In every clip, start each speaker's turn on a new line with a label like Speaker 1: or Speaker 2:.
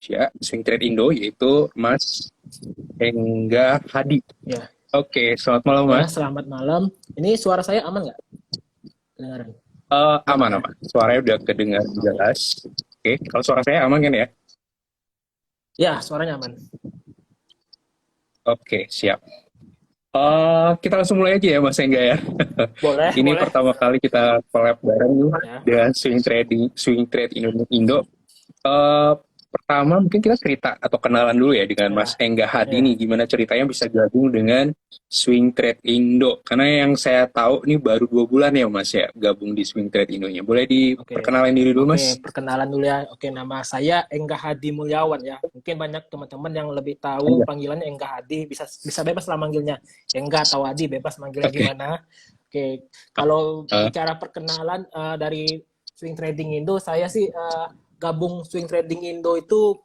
Speaker 1: Ya, Swing Trade Indo, yaitu Mas Engga Hadi.
Speaker 2: Ya,
Speaker 1: Oke, selamat malam
Speaker 2: ya,
Speaker 1: Mas.
Speaker 2: selamat malam. Ini suara saya aman nggak? Kedengaran?
Speaker 1: Aman
Speaker 2: Aman ya?
Speaker 1: aman, suaranya udah kedengar
Speaker 2: Oke.
Speaker 1: jelas. Oke, kalau suara saya aman kan ya?
Speaker 2: Ya, suaranya aman.
Speaker 1: Oke, siap. Kita langsung mulai aja ya Mas Engga ya.
Speaker 2: Boleh,
Speaker 1: Ini
Speaker 2: boleh.
Speaker 1: pertama kali kita collab bareng nih
Speaker 2: Ya,
Speaker 1: dengan Swing Trade Indo. Eh, Pertama mungkin kita cerita atau kenalan dulu ya dengan Mas
Speaker 2: ya,
Speaker 1: Engga Hadi
Speaker 2: ya.
Speaker 1: nih, gimana ceritanya bisa gabung dengan Swing Trade Indo. Karena yang saya tahu nih baru 2 bulan ya Mas ya gabung di Swing Trade Indonya. Boleh
Speaker 2: Oke.
Speaker 1: diperkenalkan diri dulu
Speaker 2: Oke,
Speaker 1: Mas?
Speaker 2: perkenalan dulu ya. Oke, nama saya Engga Hadi Mulyawan ya. Mungkin banyak teman-teman yang lebih tahu
Speaker 1: Engga.
Speaker 2: panggilannya Engga Hadi. Bisa bisa bebas lah manggilnya. Engga atau Hadi, bebas manggilnya
Speaker 1: Oke.
Speaker 2: gimana. Oke, kalau
Speaker 1: Eh,
Speaker 2: bicara perkenalan dari Swing Trading Indo, saya sih gabung Swing Trading Indo itu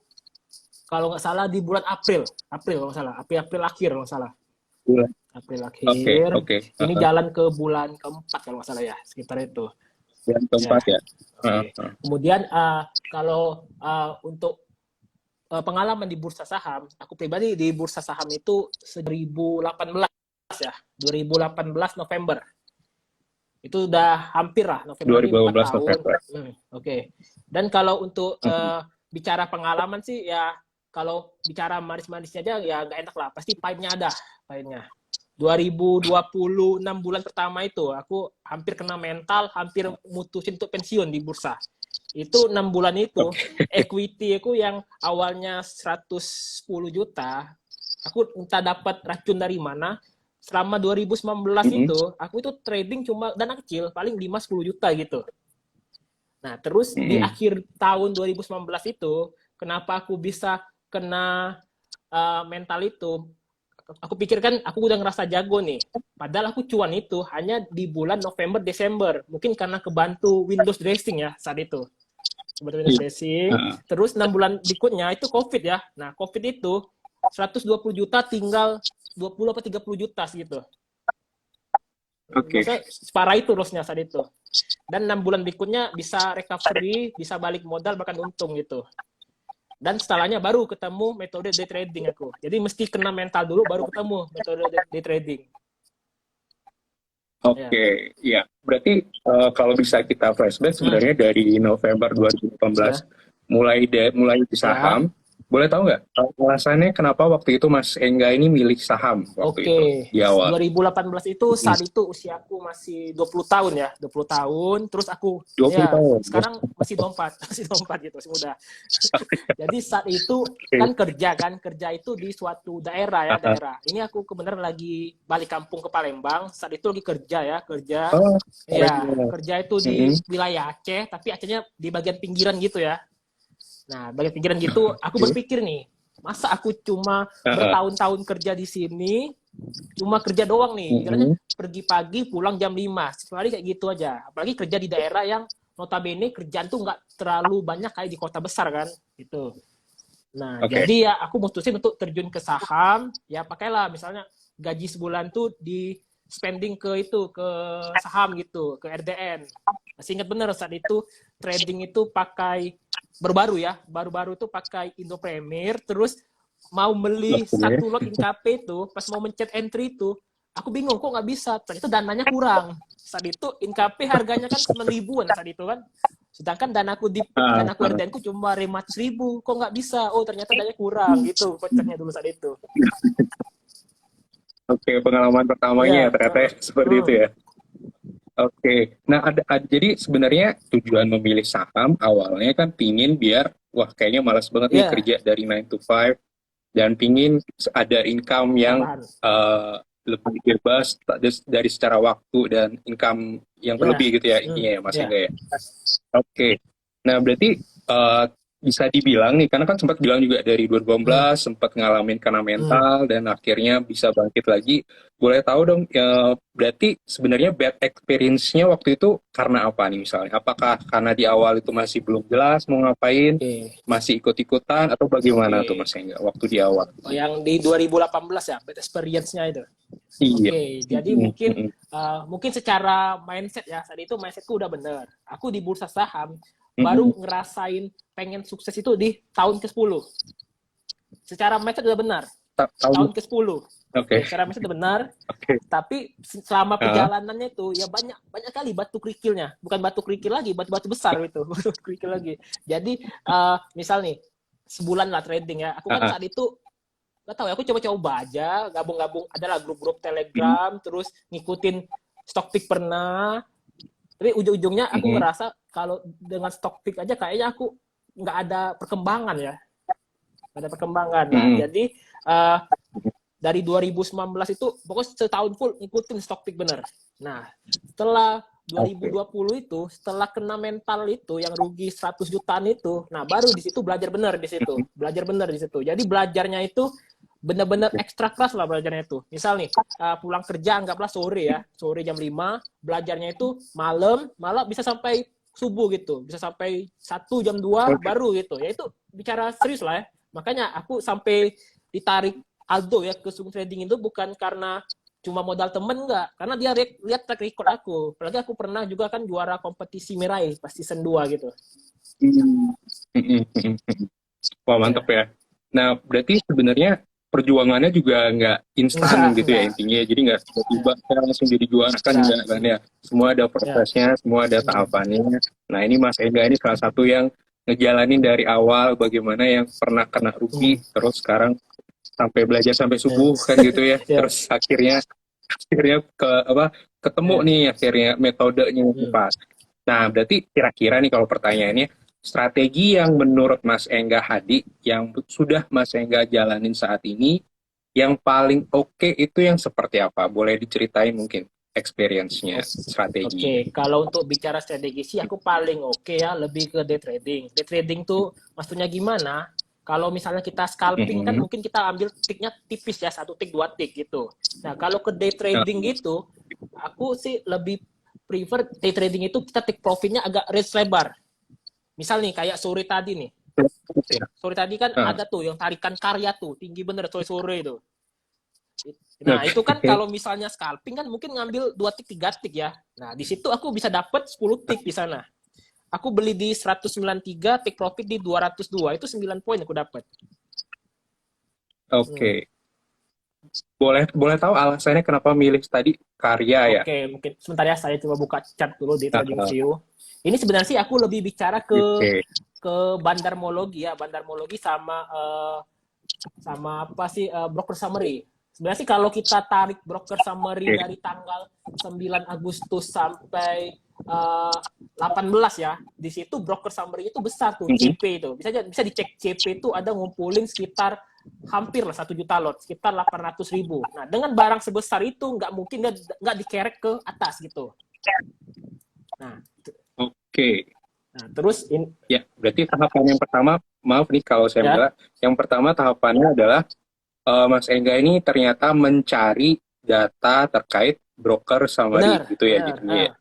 Speaker 2: kalau nggak salah di bulan April, April kalau nggak salah, April akhir kalau nggak salah,
Speaker 1: Bulan.
Speaker 2: April
Speaker 1: Oke,
Speaker 2: akhir.
Speaker 1: oke.
Speaker 2: Ini jalan ke bulan keempat kalau nggak salah ya, sekitar itu.
Speaker 1: Bulan
Speaker 2: Ya,
Speaker 1: keempat ya.
Speaker 2: oke. Kemudian kalau untuk pengalaman di bursa saham, aku pribadi di bursa saham itu 2018 ya, 2018 November. Itu udah hampir lah, November ini 4
Speaker 1: 2018
Speaker 2: tahun.
Speaker 1: November.
Speaker 2: Oke. Dan kalau untuk
Speaker 1: Mhm.
Speaker 2: bicara pengalaman sih ya, kalau bicara manis-manisnya aja ya nggak enak lah. Pasti pahitnya ada, pahitnya. 2020 6 bulan pertama itu aku hampir kena mental, hampir mutusin untuk pensiun di bursa. Itu 6 bulan itu
Speaker 1: Oke.
Speaker 2: equity aku yang awalnya 110 juta, aku entah dapat racun dari mana. Selama 2019
Speaker 1: Mhm.
Speaker 2: itu aku itu trading cuma dana kecil, paling 5-10 juta gitu. Nah, terus di
Speaker 1: Mhm.
Speaker 2: akhir tahun 2019 itu, kenapa aku bisa kena mental itu? Aku pikir kan aku udah ngerasa jago nih. Padahal aku cuan itu hanya di bulan November, Desember. Mungkin karena kebantu Windows dressing ya saat itu. Kebantu Windows
Speaker 1: Iya.
Speaker 2: dressing.
Speaker 1: Heeh.
Speaker 2: Terus 6 bulan berikutnya itu COVID ya. Nah, COVID itu 120 juta tinggal 20 atau 30 juta gitu.
Speaker 1: Oke.
Speaker 2: Maksudnya separah itu lossnya saat itu. Dan 6 bulan berikutnya bisa recovery, bisa balik modal bahkan untung gitu. Dan setelahnya baru ketemu metode day trading aku. Jadi mesti kena mental dulu baru ketemu metode day trading. Ya.
Speaker 1: Oke, ya. Berarti kalau bisa kita flashback
Speaker 2: Hmm.
Speaker 1: sebenarnya dari November 2018
Speaker 2: Ya.
Speaker 1: mulai di
Speaker 2: Ya.
Speaker 1: saham. Boleh tahu nggak alasannya kenapa waktu itu Mas Engga ini milih saham waktu itu
Speaker 2: Oke,
Speaker 1: di awal?
Speaker 2: 2018 itu
Speaker 1: Mhm.
Speaker 2: saat itu usiaku masih 20 tahun ya, 20 tahun. Terus aku
Speaker 1: 20
Speaker 2: ya
Speaker 1: tahun.
Speaker 2: sekarang masih 24, masih 24 gitu, masih muda. Jadi saat itu
Speaker 1: Oke.
Speaker 2: kan kerja itu di suatu daerah ya,
Speaker 1: Aha.
Speaker 2: daerah. Ini aku kebenaran lagi balik kampung ke Palembang. Saat itu lagi kerja ya, kerja.
Speaker 1: Oh,
Speaker 2: Ya,
Speaker 1: Palembang.
Speaker 2: kerja itu di
Speaker 1: Mhm.
Speaker 2: wilayah Aceh, tapi Acehnya di bagian pinggiran gitu ya. Nah, bagian pinggiran gitu, aku
Speaker 1: Oke.
Speaker 2: berpikir nih, masa aku cuma
Speaker 1: Aha.
Speaker 2: bertahun-tahun kerja di sini, cuma kerja doang nih, pikirannya
Speaker 1: Mhm.
Speaker 2: pergi pagi pulang jam 5, sekali kayak gitu aja. Apalagi kerja di daerah yang notabene kerjaan tuh nggak terlalu banyak kayak di kota besar kan, gitu. Nah,
Speaker 1: Oke.
Speaker 2: jadi ya aku mutusin untuk terjun ke saham, ya pakailah misalnya gaji sebulan tuh di spending ke itu, ke saham gitu, ke RDN. Masih ingat bener saat itu trading itu pakai baru-baru ya, baru-baru itu pakai Indo Premier, terus mau beli
Speaker 1: Oke.
Speaker 2: satu lot INKP itu, pas mau mencet entry itu, aku bingung kok nggak bisa, ternyata dananya kurang. Saat itu INKP harganya kan 9 ribuan saat itu kan, sedangkan
Speaker 1: Ah,
Speaker 2: danaku
Speaker 1: ah.
Speaker 2: RDN ku cuma 500 ribu, kok nggak bisa? Oh ternyata dananya kurang gitu, kocaknya dulu saat itu.
Speaker 1: Oke, pengalaman pertamanya ya
Speaker 2: Iya,
Speaker 1: ternyata seperti itu ya. Oke, nah jadi sebenarnya tujuan memilih saham awalnya kan pingin biar, wah kayaknya malas banget nih
Speaker 2: iya,
Speaker 1: kerja dari 9 to 5, dan pingin ada income yang
Speaker 2: tambahan.
Speaker 1: lebih bebas dari secara waktu dan income yang
Speaker 2: Iya,
Speaker 1: berlebih gitu ya intinya ya Mas
Speaker 2: iya,
Speaker 1: Hengga ya. Oke. Nah, berarti bisa dibilang nih, karena kan sempat bilang juga dari
Speaker 2: hmm,
Speaker 1: 2018 sempat ngalamin kena
Speaker 2: hmm.
Speaker 1: mental dan akhirnya bisa bangkit lagi. Boleh tahu dong, berarti sebenarnya bad experience-nya waktu itu karena apa nih misalnya? Apakah karena di awal itu masih belum jelas mau ngapain,
Speaker 2: Oke,
Speaker 1: masih ikut-ikutan, atau bagaimana tuh
Speaker 2: oke.
Speaker 1: Mas Hengga waktu di awal?
Speaker 2: Oh, yang di 2018 ya, bad experience-nya itu.
Speaker 1: Iya.
Speaker 2: Oke, jadi
Speaker 1: Mm,
Speaker 2: mungkin
Speaker 1: mm,
Speaker 2: mungkin secara mindset ya, saat itu mindsetku udah bener. Aku di bursa saham baru
Speaker 1: mm,
Speaker 2: ngerasain pengen sukses itu di tahun ke-10. Secara mindset udah benar.
Speaker 1: Tahun
Speaker 2: Tahun ke-10.
Speaker 1: Oke.
Speaker 2: Secara mindset udah benar.
Speaker 1: Oke.
Speaker 2: Tapi selama perjalanannya itu ya banyak kali batu kerikilnya. Bukan batu kerikil lagi, batu-batu besar itu. Batu kerikil lagi. Jadi misal nih sebulan lah trading ya. Aku kan saat itu nggak tahu ya, aku coba-coba aja, gabung-gabung, adalah grup-grup Telegram, terus ngikutin stock pick pernah. Tapi ujung-ujungnya aku ngerasa kalau dengan stock pick aja kayaknya aku nggak ada perkembangan ya. Nggak ada perkembangan. Nah, jadi dari 2019 itu pokoknya setahun full ngikutin stock pick bener. Nah, setelah 2020 itu, setelah kena mental itu yang rugi 100 jutaan itu, nah baru di situ belajar bener di situ. Belajar bener di situ. Jadi belajarnya itu bener-bener ekstra keras lah belajarnya itu. Misal nih, pulang kerja anggaplah sore ya, sore jam 5, belajarnya itu malam, malah bisa sampai subuh gitu. Bisa sampai 1 jam 2 baru gitu. Ya itu bicara serius lah ya. Makanya aku sampai ditarik Aldo ya ke swing trading itu bukan karena cuma modal temen, enggak, karena dia lihat track record aku. Apalagi aku pernah juga kan juara kompetisi Mirai pas season 2 gitu.
Speaker 1: Wah, mantep ya. Nah, berarti sebenarnya perjuangannya juga nggak instan gitu ya intinya. Jadi nggak tiba-tiba langsung jadi juara kan enggak kan ya. Semua ada prosesnya, semua ada tahapannya. Nah, ini Mas Engga ini salah satu yang ngejalanin dari awal bagaimana yang pernah kena rugi, terus sekarang sampai belajar sampai subuh kan gitu ya. Terus akhirnya ketemu nih akhirnya metodenya pas. Nah, berarti kira-kira nih kalau pertanyaannya, strategi yang menurut Mas Engga Hadi yang sudah Mas Engga jalanin saat ini yang paling oke itu yang seperti apa? Boleh diceritain mungkin experience-nya, strategi.
Speaker 2: Oke, kalau untuk bicara strategi sih aku paling oke ya lebih ke day trading. Day trading tuh maksudnya gimana? Kalau misalnya kita scalping kan mungkin kita ambil ticknya tipis ya, 1 tick 2 tick gitu. Nah, kalau ke day trading gitu, aku sih lebih prefer day trading itu kita take profitnya agak range lebar. Misal nih kayak sore tadi nih. Sore tadi kan ada tuh yang tarikan karya tuh, tinggi bener sore-sore itu. Nah, itu kan kalau misalnya scalping kan mungkin ngambil 2 tick 3 tick ya. Nah, di situ aku bisa dapat 10 tick di sana. Aku beli di 193, take profit di 202. Itu 9 poin aku dapat.
Speaker 1: Oke. Boleh tahu alasannya kenapa milih tadi karya ya?
Speaker 2: Oke, mungkin sebentar ya, saya coba buka chart dulu di TradingView. Ini sebenarnya sih aku lebih bicara ke bandarmologi ya, bandarmologi sama apa sih broker summary. Sebenarnya sih kalau kita tarik broker summary dari tanggal 9 Agustus sampai 18 ya, di situ broker summary itu besar tuh, CP itu. Bisa dicek CP itu ada ngumpulin sekitar hampir lah 1 juta lot, sekitar 800.000. Nah, dengan barang sebesar itu nggak mungkin nggak dikerek ke atas gitu. Nah, nah terus
Speaker 1: ya berarti tahapan yang pertama, maaf nih kalau saya bilang, yang pertama tahapannya adalah Mas Engga ini ternyata mencari data terkait broker summary gitu ya jadinya.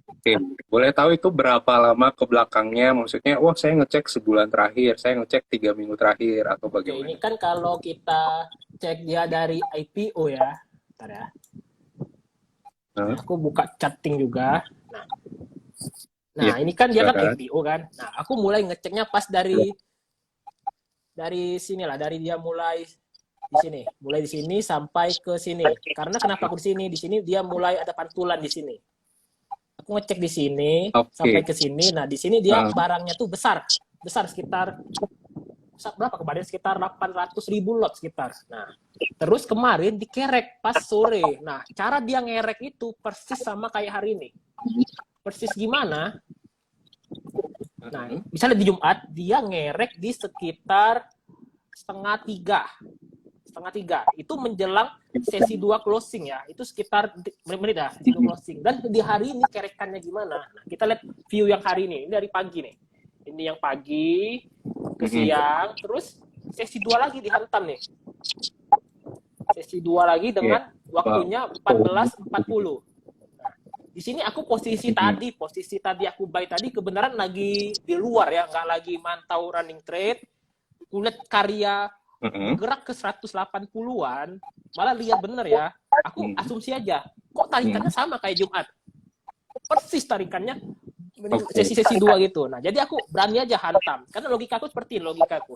Speaker 1: Oke, boleh tahu itu berapa lama ke belakangnya? Maksudnya, wah saya ngecek sebulan terakhir, saya ngecek 3 minggu terakhir, atau bagaimana?
Speaker 2: Ini kan kalau kita cek dia dari IPO ya, bentar ya. Aku buka chatting juga. Nah ini kan dia kan IPO kan. Nah, aku mulai ngeceknya pas dari sini lah, dari dia mulai di sini sampai ke sini. Karena kenapa aku di sini? Di sini dia mulai ada pantulan di sini. Aku ngecek di sini sampai ke sini. Nah, di sini dia barangnya tuh besar sekitar berapa kemarin? Sekitar 800.000 lot sekitar. Nah, terus kemarin dikerek pas sore. Nah, cara dia ngerek itu persis sama kayak hari ini. Persis gimana? Nah, misalnya di Jumat dia ngerek di sekitar setengah tiga. Itu menjelang sesi 2 closing ya. Itu sekitar menit ya, sesi 2 closing. Dan di hari ini kerekannya gimana? Nah, kita lihat view yang hari ini. Ini dari pagi nih. Ini yang pagi ke siang, terus sesi 2 lagi dihantam nih. Sesi 2 lagi dengan waktunya 14.40. Di sini aku posisi tadi aku buy tadi kebenaran lagi di luar ya, nggak lagi mantau running trade. Kulit karya gerak ke 180-an, malah lihat bener ya. Aku asumsi aja, kok tarikannya sama kayak Jumat. Persis tarikannya sesi-sesi 2 gitu. Nah, jadi aku berani aja hantam. Karena logikaku seperti logikaku.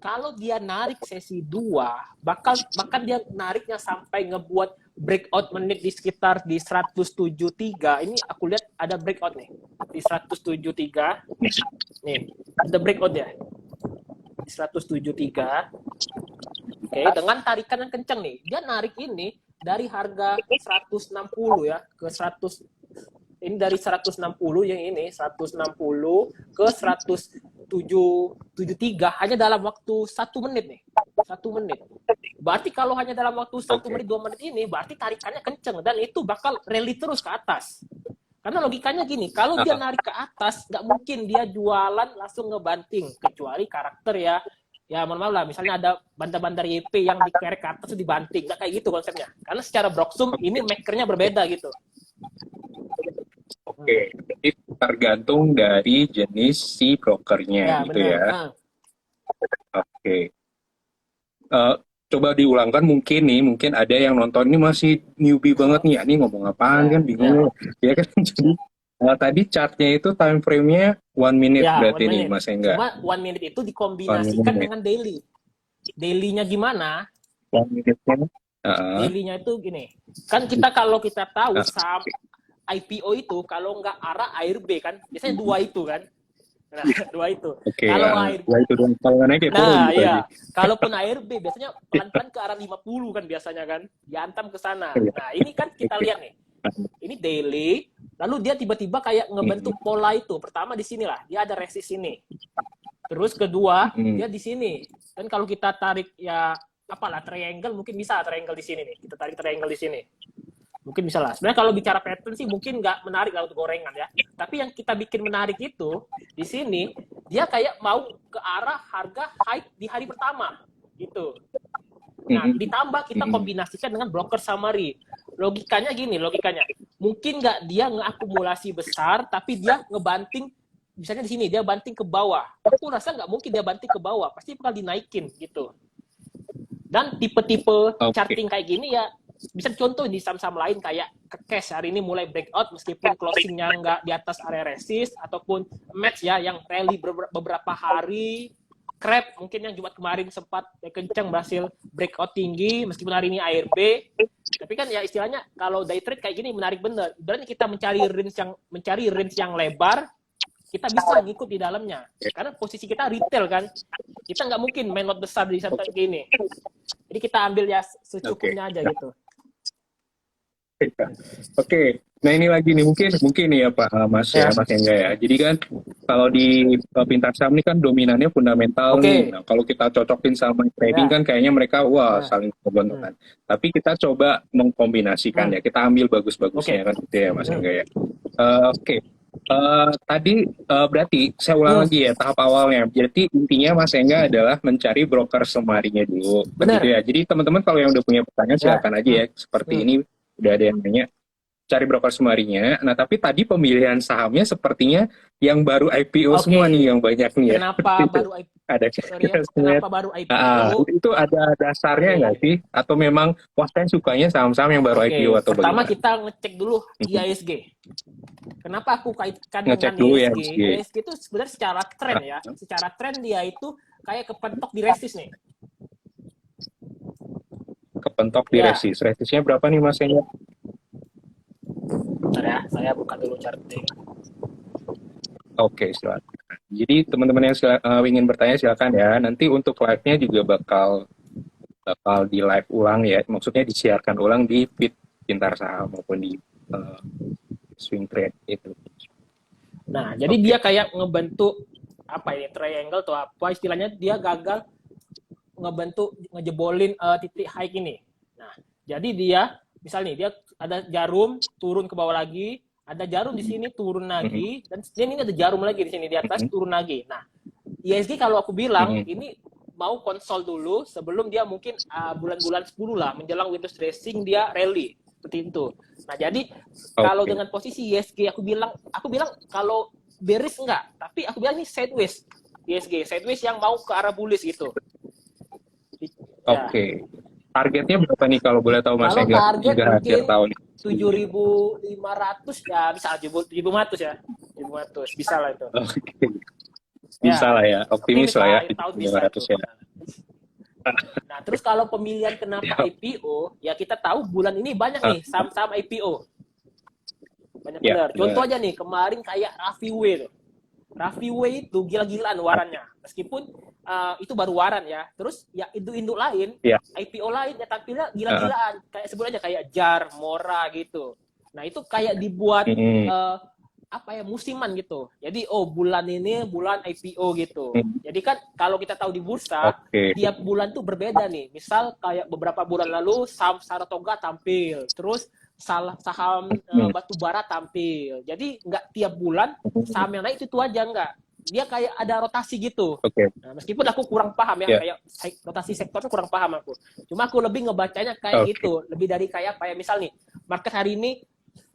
Speaker 2: Kalau dia narik sesi 2, bahkan dia nariknya sampai ngebuat breakout menit di sekitar di 173. Ini aku lihat ada breakout nih. Di 173. Nih, ada breakout ya. Di 173. Oke, dengan tarikan yang kenceng nih. Dia narik ini dari harga 160 ya ke 100. Ini dari 160 yang ini 160 ke 173 hanya dalam waktu 1 menit nih. 1 menit. Berarti kalau hanya dalam waktu 1 menit 2 menit ini berarti tarikannya kenceng dan itu bakal rally terus ke atas. Karena logikanya gini, kalau dia narik ke atas nggak mungkin dia jualan langsung ngebanting kecuali karakter ya mohon maaf lah, misalnya ada bandar-bandar YP yang dikerek ke atas dibanting, nggak kayak gitu konsepnya. Karena secara Broksum ini makernya berbeda gitu.
Speaker 1: Oke, jadi tergantung dari jenis si brokernya gitu
Speaker 2: benar.
Speaker 1: ya. Oke. Coba diulangkan mungkin ada yang nonton ini masih newbie banget nih, ini ngomong apaan kan bingung. Ya kan jadi tadi chartnya itu time frame-nya 1 minute berarti nih Mas Engga.
Speaker 2: Cuma 1 minute itu dikombinasikan dengan daily. Daily-nya gimana?
Speaker 1: 1 minute-nya.
Speaker 2: Daily-nya itu gini. Kan kalau kita tahu saham IPO itu kalau nggak ARA ARB kan biasanya 2 itu kan. Nah, 2 itu. Kalau ARB
Speaker 1: itu dong kalau naik itu.
Speaker 2: Iya. Kalaupun ARB biasanya pelan-pelan ke arah 50 kan biasanya kan. Diantam ke sana. Nah, ini kan kita lihat nih. Ini daily, lalu dia tiba-tiba kayak ngebentuk pola itu. Pertama di sinilah, dia ada resist ini. Terus kedua, dia di sini. Dan kalau kita tarik ya apalah triangle mungkin bisa triangle di sini nih. Kita tarik triangle di sini. Mungkin bisa lah. Sebenarnya kalau bicara pattern sih mungkin nggak menarik lah untuk gorengan ya. Tapi yang kita bikin menarik itu di sini dia kayak mau ke arah harga high di hari pertama gitu. Nah, ditambah kita kombinasikan dengan broker summary. Logikanya gini, mungkin nggak dia ngeakumulasi besar, tapi dia ngebanting, misalnya di sini dia banting ke bawah. Aku rasa nggak mungkin dia banting ke bawah, pasti bakal dinaikin gitu. Dan tipe-tipe charting kayak gini ya bisa contoh di saham-saham lain kayak cash hari ini mulai breakout meskipun closingnya nggak di atas area resist, ataupun match ya yang rally beberapa hari. Crab mungkin yang Jumat kemarin sempat kencang berhasil breakout tinggi meskipun hari ini ARB. Tapi kan ya istilahnya kalau day trade kayak gini menarik bener. Berarti kita mencari range yang lebar, kita bisa ngikut di dalamnya. Karena posisi kita retail kan. Kita nggak mungkin main lot besar di saat gini. Jadi kita ambil ya secukupnya aja gitu.
Speaker 1: Oke. Nah ini lagi nih mungkin nih ya Pak Mas Engga ya. Jadi kan kalau di pintar saham ini kan dominannya fundamental nih. Nah kalau kita cocokin sama trading kan kayaknya mereka saling berbenturan. Tapi kita coba mengkombinasikan ya. Kita ambil bagus-bagusnya kan gitu ya Mas Engga ya. Tadi berarti saya ulang lagi ya tahap awalnya. Jadi intinya Mas Engga adalah mencari broker semarinya dulu. Benar. Gitu ya. Jadi teman-teman kalau yang udah punya pertanyaan silakan aja ya. Seperti ini udah ada yang nanya. Cari broker semarinya. Nah, tapi tadi pemilihan sahamnya sepertinya yang baru IPO semua nih yang banyak nih ya.
Speaker 2: Kenapa baru IPO? Kenapa baru IPO?
Speaker 1: Itu ada dasarnya nggak sih? Atau memang saya sukanya saham-saham yang baru IPO atau
Speaker 2: pertama
Speaker 1: bagaimana?
Speaker 2: Kita ngecek dulu IHSG. Kenapa aku kaitkan
Speaker 1: ngecek
Speaker 2: dengan
Speaker 1: dulu
Speaker 2: IHSG? IHSG itu sebenarnya secara tren ya. Secara tren dia itu kayak kepentok di resist nih.
Speaker 1: Kepentok di resist. Resistnya berapa nih Mas Engga?
Speaker 2: Bentar ya, saya buka dulu charting.
Speaker 1: Oke, silakan. Jadi teman-teman yang ingin bertanya silakan ya. Nanti untuk live-nya juga bakal di live ulang ya. Maksudnya disiarkan ulang di feed Pintar Saham maupun di Swing Trade itu.
Speaker 2: Nah, jadi dia kayak ngebentuk apa ini triangle atau apa istilahnya, dia gagal ngejebolin titik high ini. Nah, jadi dia misalnya dia ada jarum turun ke bawah lagi, ada jarum di sini turun lagi, dan ini ada jarum lagi di sini di atas turun lagi. Nah, IHSG kalau aku bilang ini mau konsol dulu sebelum dia mungkin bulan-bulan 10 lah menjelang Windows dressing dia rally seperti itu. Nah, jadi kalau dengan posisi IHSG aku bilang kalau bearish enggak, tapi aku bilang ini sideways. IHSG sideways yang mau ke arah bullish gitu.
Speaker 1: Oke. Targetnya berapa nih kalau boleh tahu Mas
Speaker 2: Engga?
Speaker 1: Target mungkin
Speaker 2: tahun 7.500 ya, bisa 7.500 ya. 1.500 bisa lah itu.
Speaker 1: Oke. Bisa
Speaker 2: Ya,
Speaker 1: lah ya, optimis lah ya,
Speaker 2: tahun bisa
Speaker 1: 500
Speaker 2: itu.
Speaker 1: ya.
Speaker 2: Nah, terus kalau pemilihan kenapa
Speaker 1: Ya,
Speaker 2: IPO, ya kita tahu bulan ini banyak
Speaker 1: ah,
Speaker 2: nih saham-saham IPO. Banyak
Speaker 1: ya,
Speaker 2: benar. Contoh
Speaker 1: benar.
Speaker 2: aja nih, kemarin kayak Rafiway. Rafiway itu gila-gilaan warannya. Meskipun itu baru waran ya. Terus ya induk-induk lain,
Speaker 1: Ya,
Speaker 2: IPO lain ya tampilnya
Speaker 1: ah,
Speaker 2: gila-gilaan. Kayak sebut aja kayak Jar, Mora gitu. Nah, itu kayak dibuat
Speaker 1: mm,
Speaker 2: uh, apa ya musiman gitu. Jadi bulan ini bulan IPO gitu.
Speaker 1: mm,
Speaker 2: Jadi kan kalau kita tahu di bursa
Speaker 1: oke.
Speaker 2: tiap bulan tuh berbeda nih. Misal kayak beberapa bulan lalu saham Saratoga tampil, terus saham
Speaker 1: Mm,
Speaker 2: batu bara tampil. Jadi nggak tiap bulan
Speaker 1: mm,
Speaker 2: saham yang naik itu aja nggak. Dia kayak ada rotasi gitu.
Speaker 1: oke.
Speaker 2: Nah, meskipun aku kurang paham ya,
Speaker 1: Ya,
Speaker 2: kayak rotasi sektornya kurang paham aku. Cuma aku lebih ngebacanya kayak
Speaker 1: oke.
Speaker 2: gitu. Lebih dari kayak apa ya, misal nih, market hari ini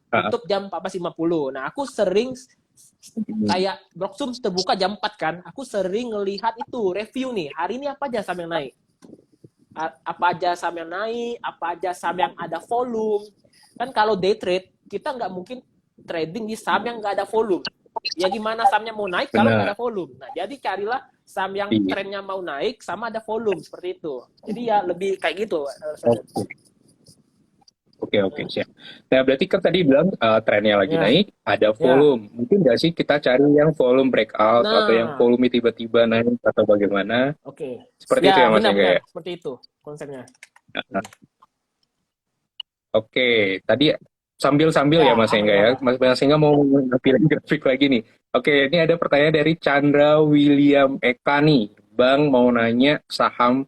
Speaker 1: Ah,
Speaker 2: tutup jam 14.50. Nah, aku sering
Speaker 1: mm,
Speaker 2: kayak Broksum terbuka jam 4 kan. Aku sering ngelihat itu, review nih. Hari ini apa aja saham yang naik? Apa aja saham yang naik? Apa aja saham yang ada volume? Kan kalau day trade, kita nggak mungkin trading di saham yang nggak ada volume. Ya gimana sahamnya mau naik kalau nggak
Speaker 1: benar.
Speaker 2: ada volume? Nah, jadi carilah saham yang
Speaker 1: Iya.
Speaker 2: trennya mau naik sama ada volume seperti itu. Jadi ya lebih kayak gitu.
Speaker 1: Oke. Oke, oke, siap. Nah, berarti kan tadi bilang trennya lagi
Speaker 2: Ya,
Speaker 1: naik, ada
Speaker 2: ya.
Speaker 1: volume. Mungkin nggak sih kita cari yang volume breakout atau yang
Speaker 2: Nah,
Speaker 1: volume tiba-tiba naik atau bagaimana?
Speaker 2: oke.
Speaker 1: Seperti itu ya,
Speaker 2: Ya,
Speaker 1: Mas Engga
Speaker 2: benar-benar
Speaker 1: ya?
Speaker 2: seperti itu konsepnya.
Speaker 1: Oke, tadi sambil-sambil ya
Speaker 2: Ya,
Speaker 1: Mas
Speaker 2: aman
Speaker 1: Engga ya.
Speaker 2: apa?
Speaker 1: Mas Engga mau ngambilin grafik lagi nih. Oke, ini ada pertanyaan dari Chandra William Eka nih. Bang mau nanya saham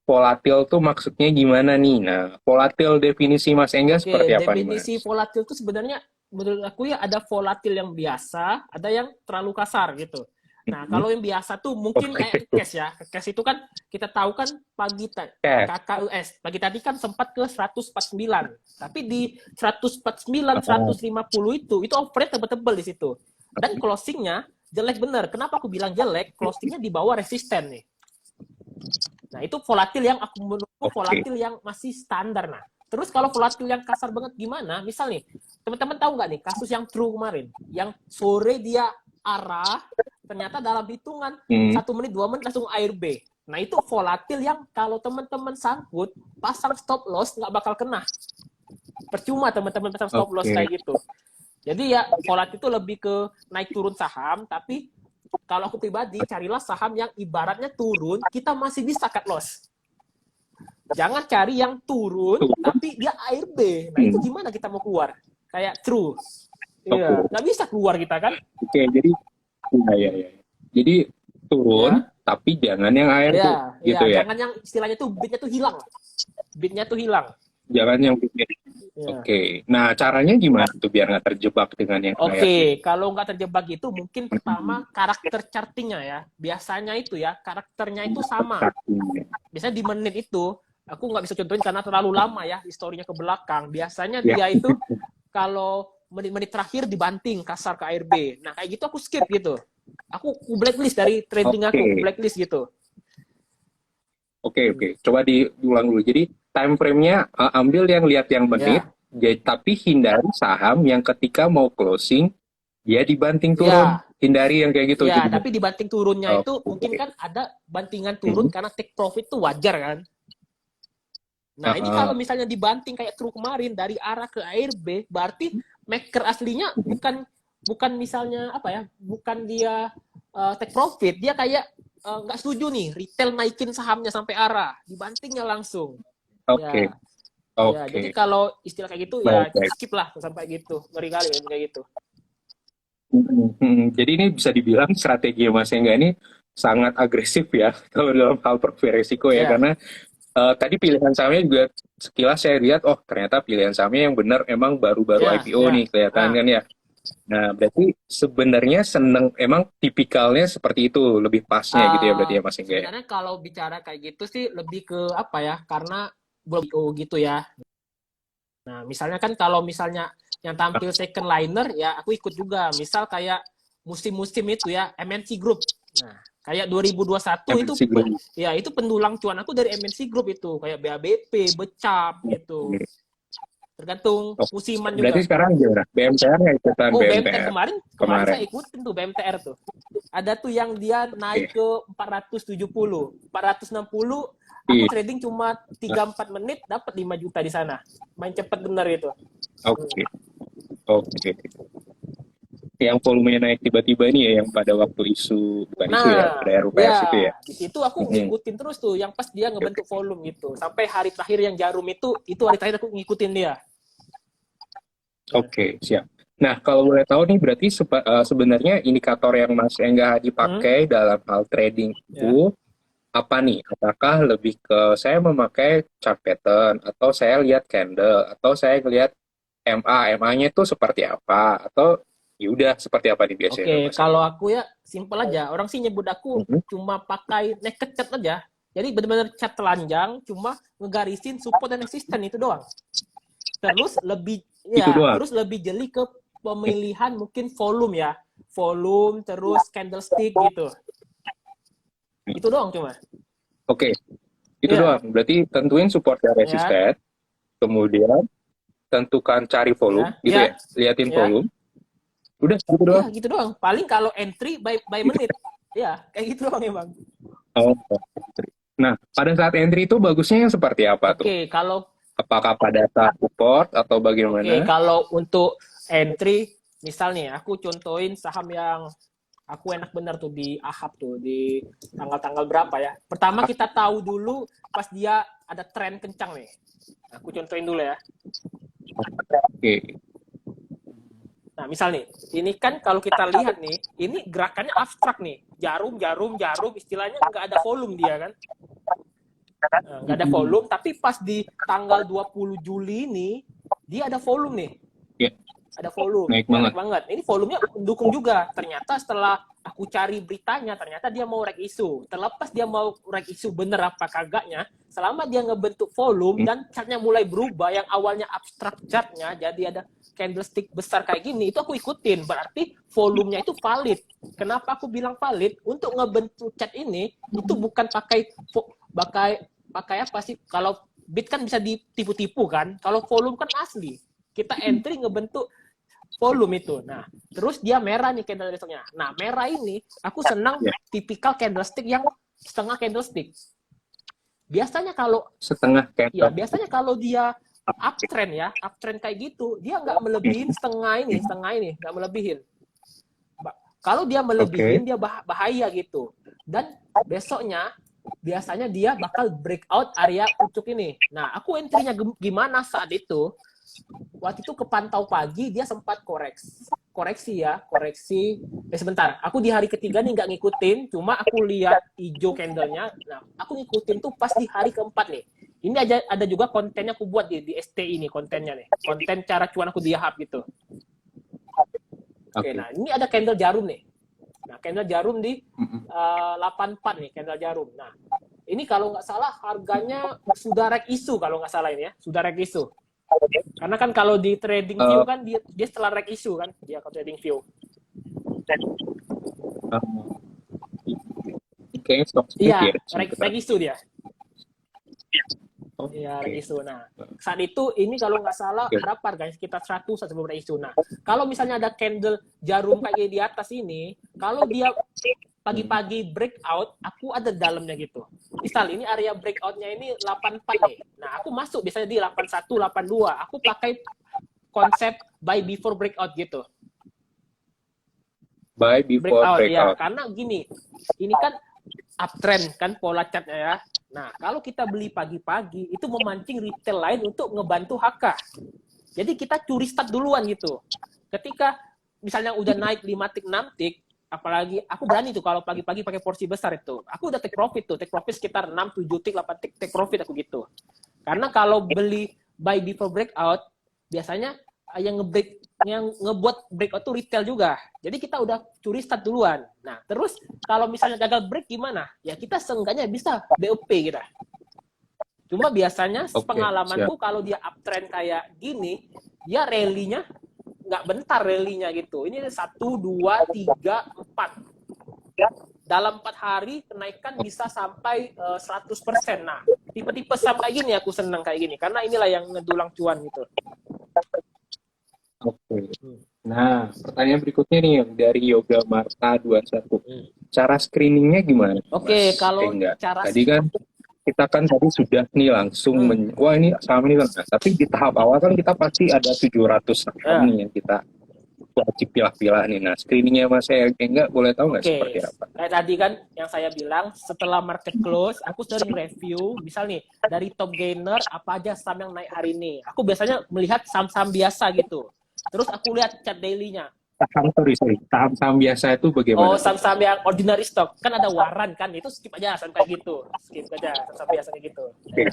Speaker 1: volatil tuh maksudnya gimana nih? Nah, volatil definisi Mas Engga
Speaker 2: Oke,
Speaker 1: seperti apa nih
Speaker 2: definisi
Speaker 1: Mas?
Speaker 2: volatil itu sebenarnya menurut aku ya ada volatil yang biasa, ada yang terlalu kasar gitu. Nah,
Speaker 1: Mhm.
Speaker 2: kalau yang biasa tuh mungkin
Speaker 1: Oke,
Speaker 2: kayak cash ya. Cash itu kan kita tahu kan pagi
Speaker 1: cash.
Speaker 2: KKUS. Pagi tadi kan sempat ke 149. Tapi di 149,
Speaker 1: Oh,
Speaker 2: 150 itu overhead tebel-tebel di situ. Dan closingnya jelek bener. Kenapa aku bilang jelek? Closingnya di bawah resisten nih. Nah, itu volatil yang aku menurutku
Speaker 1: oke.
Speaker 2: volatil yang masih standar. Nah, terus kalau volatil yang kasar banget gimana? Misal nih, teman-teman tahu nggak nih kasus yang true kemarin? Yang sore dia arah, ternyata dalam hitungan
Speaker 1: Hmm,
Speaker 2: 1 menit, 2 menit langsung ARB. Nah, itu volatil yang kalau teman-teman sangkut, pasang stop loss nggak bakal kena. Percuma teman-teman pasang stop loss
Speaker 1: oke.
Speaker 2: kayak gitu. Jadi ya volatil itu lebih ke naik turun saham, tapi kalau aku pribadi carilah saham yang ibaratnya turun, kita masih bisa cut loss. Jangan cari yang turun
Speaker 1: Turun.
Speaker 2: tapi dia ARB. Nah itu
Speaker 1: Hmm,
Speaker 2: gimana kita mau keluar? Kayak true.
Speaker 1: oke.
Speaker 2: Iya, nggak bisa keluar kita kan?
Speaker 1: Oke, jadi ya, ya, ya. Jadi turun,
Speaker 2: Ya,
Speaker 1: tapi jangan yang ARB
Speaker 2: ya, ya.
Speaker 1: gitu ya.
Speaker 2: Jangan yang istilahnya tuh beatnya tuh hilang. Beatnya tuh hilang.
Speaker 1: Jangan yang bikin.
Speaker 2: Ya.
Speaker 1: Oke. Nah, caranya gimana tuh biar nggak terjebak dengan yang ARB?
Speaker 2: Oke, kalau nggak terjebak itu mungkin pertama karakter chartingnya ya. Biasanya itu ya karakternya itu sama. Biasanya di menit itu aku nggak bisa contohin karena terlalu lama ya historinya ke belakang. Biasanya
Speaker 1: Ya,
Speaker 2: dia itu kalau menit-menit terakhir dibanting kasar ke ARB. Nah kayak gitu aku skip gitu. Aku blacklist dari trading
Speaker 1: oke.
Speaker 2: aku, blacklist gitu.
Speaker 1: Oke, oke. Coba diulang dulu. Jadi time frame-nya ambil yang lihat yang menit,
Speaker 2: Ya,
Speaker 1: tapi hindari saham yang ketika mau closing dia dibanting turun.
Speaker 2: ya,
Speaker 1: Hindari yang kayak gitu
Speaker 2: ya.
Speaker 1: jadinya.
Speaker 2: Tapi dibanting turunnya itu mungkin
Speaker 1: Oke.
Speaker 2: kan ada bantingan turun
Speaker 1: Hmm.
Speaker 2: karena take profit tuh wajar kan. Nah ini kalau misalnya dibanting kayak true kemarin dari arah ke ARB, berarti maker aslinya bukan misalnya apa ya, bukan dia take profit, dia kayak nggak setuju nih retail naikin sahamnya sampai arah, dibantingnya langsung.
Speaker 1: Oke,
Speaker 2: Ya, ya.
Speaker 1: oke.
Speaker 2: Jadi kalau istilah kayak gitu
Speaker 1: Baik,
Speaker 2: ya
Speaker 1: baik.
Speaker 2: skip lah sampai gitu, ngeri kali ya kayak gitu.
Speaker 1: Jadi ini bisa dibilang strategi Mas Engga ini sangat agresif ya kalau dalam hal profil resiko ya,
Speaker 2: Ya,
Speaker 1: karena tadi pilihan sahamnya juga sekilas saya lihat, oh ternyata pilihan sahamnya yang benar emang baru-baru
Speaker 2: ya,
Speaker 1: IPO nih
Speaker 2: ya.
Speaker 1: kelihatan
Speaker 2: Nah,
Speaker 1: kan ya. Nah berarti sebenarnya seneng emang tipikalnya seperti itu, lebih pasnya gitu ya berarti ya Mas Engga ya.
Speaker 2: sebenarnya kalau bicara kayak gitu sih lebih ke apa ya? Karena belum gitu ya. Nah, misalnya kan kalau misalnya yang tampil second liner, ya aku ikut juga. Misal kayak musim-musim itu ya, MNC Group. Nah, kayak 2021 itu,
Speaker 1: MNC Group.
Speaker 2: ya itu pendulang cuan aku dari MNC Group itu. Kayak BABP, Becap gitu. Tergantung
Speaker 1: Oh,
Speaker 2: musiman
Speaker 1: berarti
Speaker 2: juga.
Speaker 1: sekarang gimana? BMTR nggak ikutan
Speaker 2: Oh, BMTR
Speaker 1: BMTR
Speaker 2: kemarin
Speaker 1: kemarin?
Speaker 2: saya ikutin tuh BMTR tuh. Ada tuh yang dia naik
Speaker 1: Oke.
Speaker 2: ke 470, 460, aku
Speaker 1: Iya.
Speaker 2: trading cuma 3-4 menit dapat 5 juta di sana. Main cepet bener itu.
Speaker 1: Oke. Oke. Yang volumenya naik tiba-tiba nih ya, yang pada waktu isu, bukan isu ya,
Speaker 2: Nah,
Speaker 1: pada RUPS itu
Speaker 2: ya
Speaker 1: ya.
Speaker 2: di situ aku
Speaker 1: Mhm.
Speaker 2: ngikutin terus tuh yang pas dia
Speaker 1: Oke, oke.
Speaker 2: ngebentuk volume gitu. Sampai hari terakhir yang jarum itu hari terakhir aku ngikutin dia. Ya.
Speaker 1: Oke, siap. Nah, kalau boleh tahu nih, berarti sebenarnya indikator yang Mas Engga
Speaker 2: Hmm,
Speaker 1: dipakai dalam hal trading
Speaker 2: ya.
Speaker 1: itu apa nih? Apakah lebih ke saya memakai chart pattern, atau saya lihat candle, atau saya lihat MA, MA-nya itu seperti apa, atau ya udah seperti apa nih biasanya
Speaker 2: Oke,
Speaker 1: Mas
Speaker 2: kalau
Speaker 1: Engga?
Speaker 2: aku ya simpel aja. Orang sih nyebut aku
Speaker 1: Mhm.
Speaker 2: cuma pakai naked chart aja. Jadi benar-benar chart telanjang, cuma ngegarisin support dan resisten itu doang. Terus lebih
Speaker 1: Itu
Speaker 2: ya,
Speaker 1: doang.
Speaker 2: terus lebih jeli ke pemilihan mungkin volume ya. Volume terus candlestick gitu. Itu doang cuma.
Speaker 1: Oke, itu
Speaker 2: Iya,
Speaker 1: doang. Berarti tentuin support dan
Speaker 2: ya,
Speaker 1: resisten, kemudian tentukan cari volume,
Speaker 2: ya,
Speaker 1: gitu
Speaker 2: ya,
Speaker 1: ya. Liatin
Speaker 2: ya.
Speaker 1: volume, udah gitu
Speaker 2: Ya,
Speaker 1: doang.
Speaker 2: gitu doang. Paling kalau entry by
Speaker 1: Gitu.
Speaker 2: menit. Ya, kayak gitu doang emang.
Speaker 1: Oh, nah, pada saat entry itu bagusnya yang seperti apa tuh?
Speaker 2: Oke, kalau
Speaker 1: Apakah pada saat support atau
Speaker 2: Oke,
Speaker 1: bagaimana?
Speaker 2: kalau untuk entry, misal nih, aku contohin saham yang aku enak bener tuh di AHAP tuh, di tanggal-tanggal berapa ya. Pertama kita tahu dulu pas dia ada tren kencang nih. Aku contohin dulu ya.
Speaker 1: Oke,
Speaker 2: Nah, misal nih, ini kan kalau kita lihat nih, ini gerakannya abstrak nih. Jarum, jarum, jarum, istilahnya nggak ada volume dia kan. Nah, nggak ada volume, tapi pas di tanggal 20 Juli ini, dia ada volume nih.
Speaker 1: ya,
Speaker 2: Ada volume,
Speaker 1: naik
Speaker 2: ya
Speaker 1: banget.
Speaker 2: naik banget. Ini volumenya mendukung juga. Ternyata setelah aku cari beritanya, ternyata dia mau rek isu. Terlepas dia mau rek isu bener apa kagaknya, selama dia ngebentuk volume
Speaker 1: Hmm,
Speaker 2: dan chartnya mulai berubah, yang awalnya abstrak chartnya, jadi ada candlestick besar kayak gini, itu aku ikutin. Berarti volumenya itu valid. Kenapa aku bilang valid? Untuk ngebentuk chart ini, itu bukan pakai pakai apa sih? Kalau bit kan bisa ditipu-tipu kan. Kalau volume kan asli. Kita entry ngebentuk volume itu. Nah, terus dia merah nih candlesticknya. Nah, merah ini aku senang
Speaker 1: ya,
Speaker 2: tipikal candlestick yang setengah candlestick. Biasanya kalau
Speaker 1: setengah
Speaker 2: ya
Speaker 1: candle.
Speaker 2: biasanya kalau dia uptrend kayak gitu, dia nggak melebihin setengah ini, nggak melebihin. Kalau dia
Speaker 1: Oke,
Speaker 2: melebihin dia bahaya gitu. Dan besoknya biasanya dia bakal breakout area pucuk ini. Nah, aku entry-nya gimana saat itu? Waktu itu kepantau pagi dia sempat koreksi. Sebentar, aku di hari ketiga nih nggak ngikutin, cuma aku lihat hijau candlenya. Nah, aku ngikutin tuh pas di hari keempat nih. Ini aja ada juga kontennya aku buat di STI ini kontennya nih, konten cara cuan aku di Yahap gitu. Oke,
Speaker 1: oke.
Speaker 2: nah ini ada candle jarum nih. Nah, candle jarum di
Speaker 1: Mm-mm.
Speaker 2: 84 nih, candle jarum. Nah, ini kalau nggak salah harganya sudah rek isu kalau nggak salah ini ya, sudah rek isu. Karena kan kalau di trading view
Speaker 1: Eh,
Speaker 2: kan dia setelah rek isu kan, dia kalau trading view.
Speaker 1: kayaknya stock split
Speaker 2: Iya,
Speaker 1: ya
Speaker 2: rek
Speaker 1: sebenarnya.
Speaker 2: isu dia. Iya, rek
Speaker 1: Oke,
Speaker 2: isu. Nah, saat itu ini kalau nggak salah
Speaker 1: oke.
Speaker 2: berapa harganya sekitar 100 sebelum rek isu. Nah, kalau misalnya ada candle jarum kayak di atas ini, kalau dia
Speaker 1: Hmm.
Speaker 2: pagi-pagi breakout, aku ada dalamnya gitu. Misal ini area breakoutnya ini 84 nih. Nah, aku masuk biasanya di 81, 82. Aku pakai konsep buy before breakout gitu.
Speaker 1: Buy before
Speaker 2: Breakout ya,
Speaker 1: breakout.
Speaker 2: karena gini, ini kan uptrend kan pola chartnya ya. Nah, kalau kita beli pagi-pagi itu memancing retail lain untuk ngebantu HK. Jadi kita curi start duluan gitu. Ketika misalnya udah naik 5 tik 6 tik, apalagi aku berani tuh kalau pagi-pagi pakai porsi besar itu. Aku udah take profit tuh, take profit sekitar 6 7 tik 8 tik take profit aku gitu. Karena kalau beli buy before breakout biasanya yang ngebuat breakout tuh retail juga. Jadi kita udah curi start duluan. Nah, terus kalau misalnya gagal break gimana? Ya kita seenggaknya bisa BOP kita. Cuma biasanya
Speaker 1: Oke, siap.
Speaker 2: pengalamanku kalau dia uptrend kayak gini, dia rally-nya nggak bentar rally-nya gitu. Ini 1, 2, 3, 4. Dalam 4 hari kenaikan bisa sampai 100%. Nah, tipe-tipe sampai gini aku senang kayak gini. Karena inilah yang ngedulang cuan gitu.
Speaker 1: Oke.
Speaker 2: Hmm.
Speaker 1: Nah, pertanyaan berikutnya nih yang dari Yoga Marta 21.
Speaker 2: Hmm.
Speaker 1: Cara screeningnya gimana,
Speaker 2: Oke,
Speaker 1: Mas?
Speaker 2: kalau
Speaker 1: Enggak.
Speaker 2: cara
Speaker 1: Tadi kan kita kan tadi sudah nih langsung wah ini saham ini kan. Nah, tapi di tahap awal kan kita pasti ada 700 saham
Speaker 2: ya,
Speaker 1: nih yang kita wajib pilah-pilah nih. Nah, screeningnya Mas enggak boleh tahu nggak
Speaker 2: oke,
Speaker 1: seperti apa?
Speaker 2: kayak tadi kan yang saya bilang, setelah market close, aku sering review, misal nih, dari top gainer, apa aja saham yang naik hari ini. Aku biasanya melihat saham-saham biasa gitu. Terus aku lihat chart daily-nya.
Speaker 1: Sorry. Saham-saham biasa itu
Speaker 2: Oh,
Speaker 1: bagaimana tuh?
Speaker 2: saham-saham yang ordinary stock. Kan ada waran kan, itu skip aja saham kayak gitu. Skip aja saham biasa kayak gitu.
Speaker 1: Oke.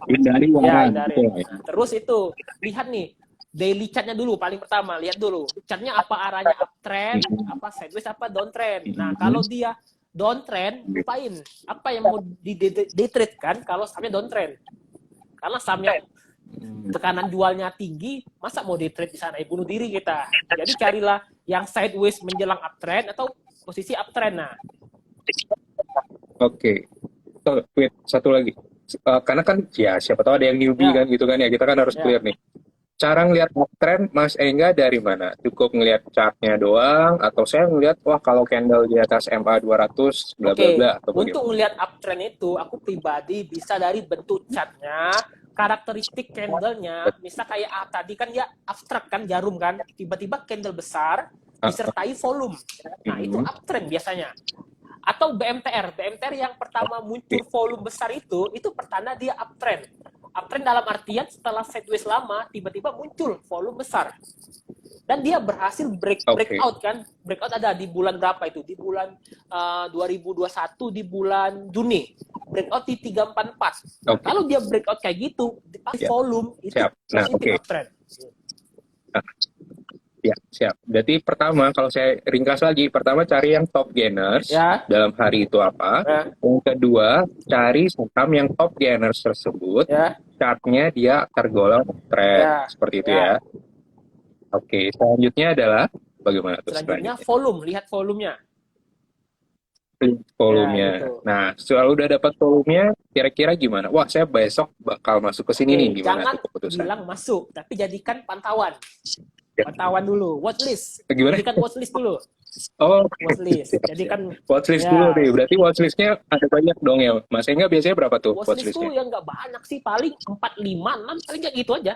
Speaker 1: Hindari
Speaker 2: Ya,
Speaker 1: waran,
Speaker 2: hindarin.
Speaker 1: betul ya.
Speaker 2: Nah, terus itu, lihat nih, daily chartnya dulu, paling pertama, lihat dulu. Chartnya apa arahnya, uptrend, apa sideways, apa downtrend. Nah, kalau dia downtrend, lupain. Apa yang mau di trade kan, kalau sahamnya downtrend. Karena saham yang tekanan jualnya tinggi, masa mau di trade di sana? Bunuh diri kita. Jadi carilah yang sideways menjelang uptrend atau posisi uptrend. Nah,
Speaker 1: Oke. Wait, satu lagi. Karena kan ya siapa tahu ada yang newbie
Speaker 2: ya,
Speaker 1: kan gitu kan ya. Kita kan harus
Speaker 2: ya.
Speaker 1: clear nih. Cara ngelihat uptrend Mas Engga dari mana? Cukup ngelihat chartnya doang atau saya ngelihat wah kalau candle di atas MA 200 bla bla bla
Speaker 2: Oke,
Speaker 1: atau
Speaker 2: untuk
Speaker 1: bagaimana?
Speaker 2: melihat uptrend itu, aku pribadi bisa dari bentuk chartnya, karakteristik candlenya, misal kayak tadi kan ya abstrak kan, jarum kan, tiba-tiba candle besar,
Speaker 1: Ah,
Speaker 2: disertai volume. Nah, itu
Speaker 1: mhm.
Speaker 2: uptrend biasanya. Atau BMTR yang pertama
Speaker 1: Oke.
Speaker 2: muncul volume besar itu pertanda dia uptrend. Uptrend dalam artian setelah sideways lama, tiba-tiba muncul volume besar. Dan dia berhasil
Speaker 1: Oke.
Speaker 2: breakout kan, breakout ada di bulan berapa itu, di bulan 2021 di bulan Juni, breakout di 344. Nah,
Speaker 1: Oke.
Speaker 2: kalau dia breakout kayak gitu pas
Speaker 1: Ya,
Speaker 2: volume itu
Speaker 1: siap. Nah,
Speaker 2: positif
Speaker 1: oke.
Speaker 2: uptrend.
Speaker 1: Nah, ya, siap. Berarti pertama kalau saya ringkas lagi, pertama cari yang top gainers
Speaker 2: Ya,
Speaker 1: dalam hari itu apa.
Speaker 2: ya,
Speaker 1: Yang kedua, cari saham yang top gainers tersebut
Speaker 2: ya,
Speaker 1: chartnya dia tergolong trend
Speaker 2: ya,
Speaker 1: seperti itu
Speaker 2: ya.
Speaker 1: ya. Oke, selanjutnya adalah bagaimana tuh
Speaker 2: Selanjutnya
Speaker 1: selanjutnya?
Speaker 2: volume, lihat volumenya. Ya,
Speaker 1: Volumenya.
Speaker 2: gitu.
Speaker 1: Nah, soal udah dapat volumenya, kira-kira gimana? Wah, saya besok bakal masuk ke sini
Speaker 2: Oke,
Speaker 1: nih, gimana
Speaker 2: jangan
Speaker 1: tuh keputusan?
Speaker 2: bilang masuk, tapi jadikan pantauan.
Speaker 1: Ya,
Speaker 2: Pantauan dulu, watchlist.
Speaker 1: gimana?
Speaker 2: Jadikan watchlist dulu.
Speaker 1: Oh,
Speaker 2: Watchlist.
Speaker 1: siap, siap.
Speaker 2: Jadikan
Speaker 1: Watchlist dulu
Speaker 2: ya
Speaker 1: nih. Berarti watchlistnya ada banyak dong ya. Mas Enggak biasanya berapa tuh
Speaker 2: watchlistku
Speaker 1: watchlistnya?
Speaker 2: yang nggak banyak sih, paling 4, 5, 6, paling kayak gitu aja.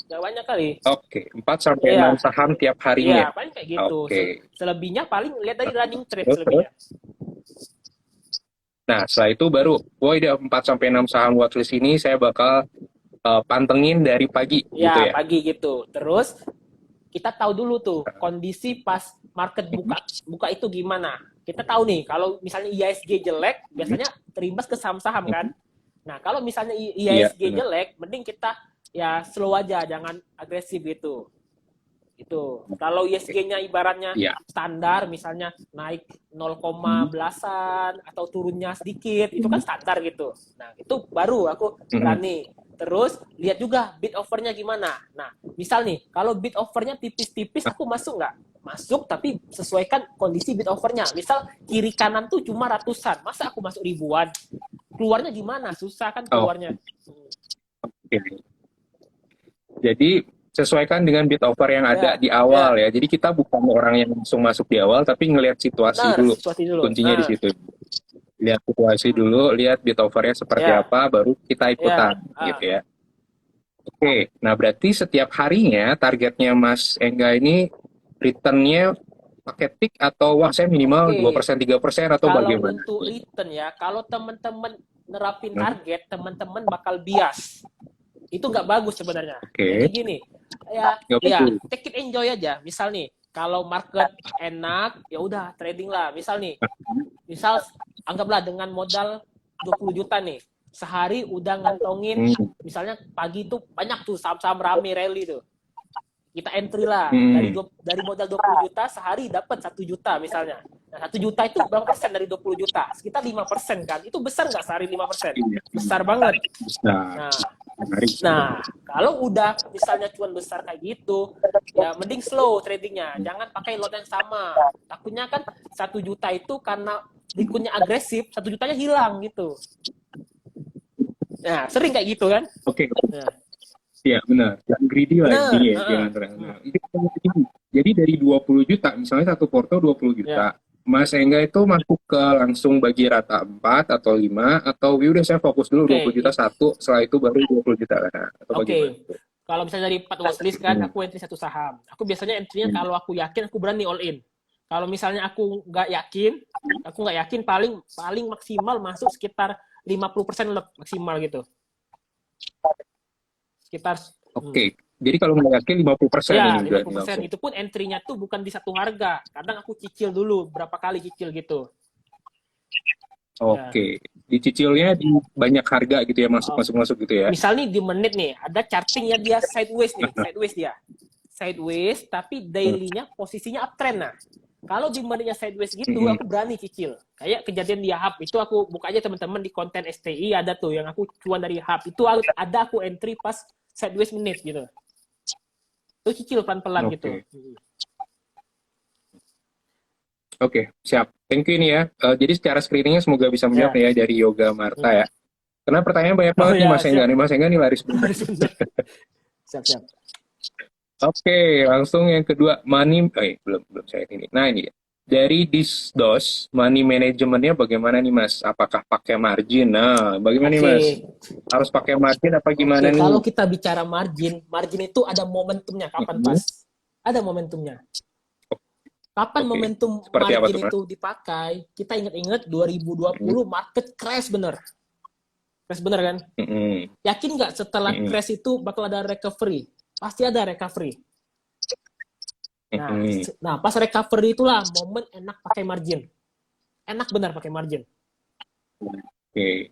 Speaker 2: Nggak banyak kali.
Speaker 1: Oke, 4 sampai
Speaker 2: Iya,
Speaker 1: 6 saham tiap
Speaker 2: iya,
Speaker 1: harinya.
Speaker 2: paling kayak gitu.
Speaker 1: Oke.
Speaker 2: Selebihnya paling lihat dari running trade
Speaker 1: Terus, terus?
Speaker 2: selebihnya.
Speaker 1: Nah, setelah itu baru, woi ada 4 sampai 6 saham watchlist ini saya bakal pantengin dari pagi gitu
Speaker 2: Ya,
Speaker 1: ya.
Speaker 2: pagi gitu. Terus kita tahu dulu tuh kondisi pas market buka itu gimana. Kita tahu nih kalau misalnya IISG jelek, biasanya terimbas ke saham-saham kan. Nah, kalau misalnya
Speaker 1: Iya,
Speaker 2: IISG
Speaker 1: benar.
Speaker 2: jelek, mending kita ya slow aja, jangan agresif gitu. Itu. Kalau ISG-nya ibaratnya
Speaker 1: Iya.
Speaker 2: standar, misalnya naik 0, belasan atau turunnya sedikit, itu kan standar gitu. Nah, itu baru aku berani. Terus lihat juga bid offer-nya gimana. Nah, misal nih, kalau bid offer-nya tipis-tipis, aku masuk nggak? Masuk, tapi sesuaikan kondisi bid offer-nya. Misal kiri kanan tuh cuma ratusan, masa aku masuk ribuan? Keluarnya gimana? Susah kan
Speaker 1: Oh,
Speaker 2: keluarnya.
Speaker 1: oke. Jadi sesuaikan dengan bid offer yang ada
Speaker 2: Ya,
Speaker 1: di
Speaker 2: ya.
Speaker 1: awal ya. Jadi kita bukan orang yang langsung masuk di awal, tapi ngelihat situasi
Speaker 2: Benar,
Speaker 1: dulu.
Speaker 2: situasi dulu.
Speaker 1: Kuncinya di situ. Lihat situasi dulu, lihat bid offernya seperti
Speaker 2: Ya,
Speaker 1: apa, baru kita
Speaker 2: ya.
Speaker 1: ikutan gitu ya. Oke, nah berarti setiap harinya targetnya Mas Engga ini returnnya pakai tick atau wah saya minimal
Speaker 2: Oke.
Speaker 1: 2% 3% atau
Speaker 2: Kalau
Speaker 1: bagaimana?
Speaker 2: untuk return ya, kalau teman-teman nerapin target, teman-teman bakal bias. Itu nggak bagus sebenarnya. Jadi
Speaker 1: Oke,
Speaker 2: gini, ya,
Speaker 1: nggak
Speaker 2: ya
Speaker 1: bagus.
Speaker 2: take it enjoy aja. Misal nih, kalau market enak, ya udah trading lah. Misal nih, misal anggaplah dengan modal 20 juta nih, sehari udah ngantongin, misalnya pagi tuh banyak tuh saham-saham rame rally tuh. Kita entry lah dari modal 20 juta sehari dapat 1 juta misalnya. Nah, 1 juta itu berapa persen dari 20 juta? Sekitar 5% kan. Itu besar nggak sehari 5%? Besar banget.
Speaker 1: Nah,
Speaker 2: Nah, kalau udah misalnya cuan besar kayak gitu, ya mending slow tradingnya. Jangan pakai lot yang sama. Takutnya kan 1 juta itu karena liquidnya agresif, 1 jutanya hilang gitu. Nah, sering kayak gitu kan?
Speaker 1: oke.
Speaker 2: Nah,
Speaker 1: Iya, benar. Jangan greedy lah
Speaker 2: Bener.
Speaker 1: intinya, jangan terlalu. Nah, itu terlalu tinggi. Jadi dari 20 juta, misalnya satu porto 20
Speaker 2: Ya,
Speaker 1: juta. Mas Engga itu masuk ke langsung bagi rata 4 atau 5 atau ya udah saya fokus dulu
Speaker 2: oke.
Speaker 1: 20 juta satu, setelah itu baru 20 juta nah, atau bagaimana?
Speaker 2: Oke. Kalau misalnya dari 4 watchlist kan,
Speaker 1: Hmm.
Speaker 2: aku entry satu saham. Aku biasanya entry-nya
Speaker 1: Hmm.
Speaker 2: kalau aku yakin, aku berani all in. Kalau misalnya aku nggak yakin paling paling maksimal masuk sekitar 50% maksimal gitu. Sekitar
Speaker 1: Oke. Jadi kalau nggak yakin 50%
Speaker 2: ya
Speaker 1: ini
Speaker 2: lima
Speaker 1: berarti
Speaker 2: puluh persen
Speaker 1: langsung.
Speaker 2: itu pun entry-nya tuh bukan di satu harga. Kadang aku cicil dulu berapa kali cicil gitu. Ya.
Speaker 1: Oke. Dicicilnya di banyak harga gitu ya, masuk
Speaker 2: Oh,
Speaker 1: masuk masuk gitu ya.
Speaker 2: misal nih di menit nih ada chartingnya dia sideways nih, sideways dia. Sideways tapi daily-nya posisinya uptrend. Nah, kalau di menitnya sideways gitu
Speaker 1: Mm-mm.
Speaker 2: aku berani cicil. Kayak kejadian di Hub itu aku buka aja teman-teman di konten STI ada tuh yang aku cuan dari Hub. Itu ada aku entry pas sideways menit gitu. Itu cicil pelan-pelan gitu.
Speaker 1: Oke. Oke, siap. Thank you ini ya. Jadi secara screeningnya semoga bisa menjawab
Speaker 2: Ya.
Speaker 1: ya dari Yoga Marta ya. Karena pertanyaan banyak
Speaker 2: Oh
Speaker 1: banget nih
Speaker 2: ya,
Speaker 1: Mas Engga
Speaker 2: siap.
Speaker 1: nih. Mas Engga nih laris banget.
Speaker 2: Siap.
Speaker 1: Oke, langsung yang kedua money. Belum saya ini. Nah ini dari Disdos money manajemennya bagaimana nih Mas? Apakah pakai margin? Nah, bagaimana nih
Speaker 2: Oke.
Speaker 1: Mas? Harus pakai margin apa
Speaker 2: Oke,
Speaker 1: gimana
Speaker 2: kalau
Speaker 1: nih?
Speaker 2: kita bicara margin, margin itu ada momentumnya kapan
Speaker 1: Mhm.
Speaker 2: pas? Ada momentumnya. Kapan
Speaker 1: Oke,
Speaker 2: momentum
Speaker 1: seperti apa
Speaker 2: margin
Speaker 1: tuh Mas?
Speaker 2: itu dipakai? Kita ingat-ingat
Speaker 1: Mhm.
Speaker 2: 2020 market crash bener. Crash bener kan?
Speaker 1: Mhm.
Speaker 2: Yakin nggak setelah
Speaker 1: Mhm.
Speaker 2: crash itu bakal ada recovery? Pasti ada recovery. Nah,
Speaker 1: Mhm.
Speaker 2: pas recovery itulah momen enak pakai margin. Enak benar pakai margin.
Speaker 1: Oke,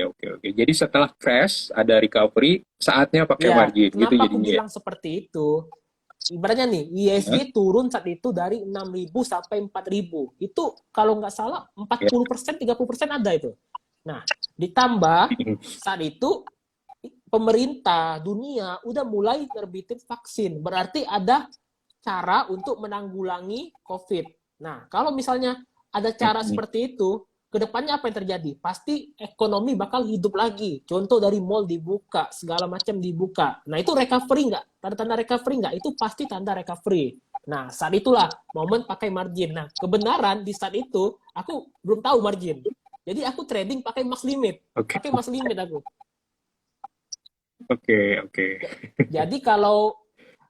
Speaker 1: oke. Jadi setelah crash ada recovery, saatnya pakai
Speaker 2: Ya,
Speaker 1: margin gitu
Speaker 2: kenapa aku
Speaker 1: jadinya ya.
Speaker 2: bilang seperti itu? Ibaratnya nih,
Speaker 1: Hah?
Speaker 2: ISG turun saat itu dari 6.000 sampai 4.000. Itu kalau nggak salah
Speaker 1: Ya.
Speaker 2: 40%, 30% ada itu. Nah, ditambah
Speaker 1: Mhm.
Speaker 2: saat itu pemerintah dunia udah mulai terbitin vaksin. Berarti ada cara untuk menanggulangi COVID. Nah, kalau misalnya ada cara
Speaker 1: Mhm.
Speaker 2: seperti itu, kedepannya apa yang terjadi? Pasti ekonomi bakal hidup lagi. Contoh dari mall dibuka, segala macam dibuka. Nah, itu recovery nggak? Tanda-tanda recovery nggak? Itu pasti tanda recovery. Nah, saat itulah momen pakai margin. Nah, kebenaran di saat itu, aku belum tahu margin. Jadi aku trading pakai max limit.
Speaker 1: Oke,
Speaker 2: Pakai max limit aku.
Speaker 1: oke.
Speaker 2: Jadi kalau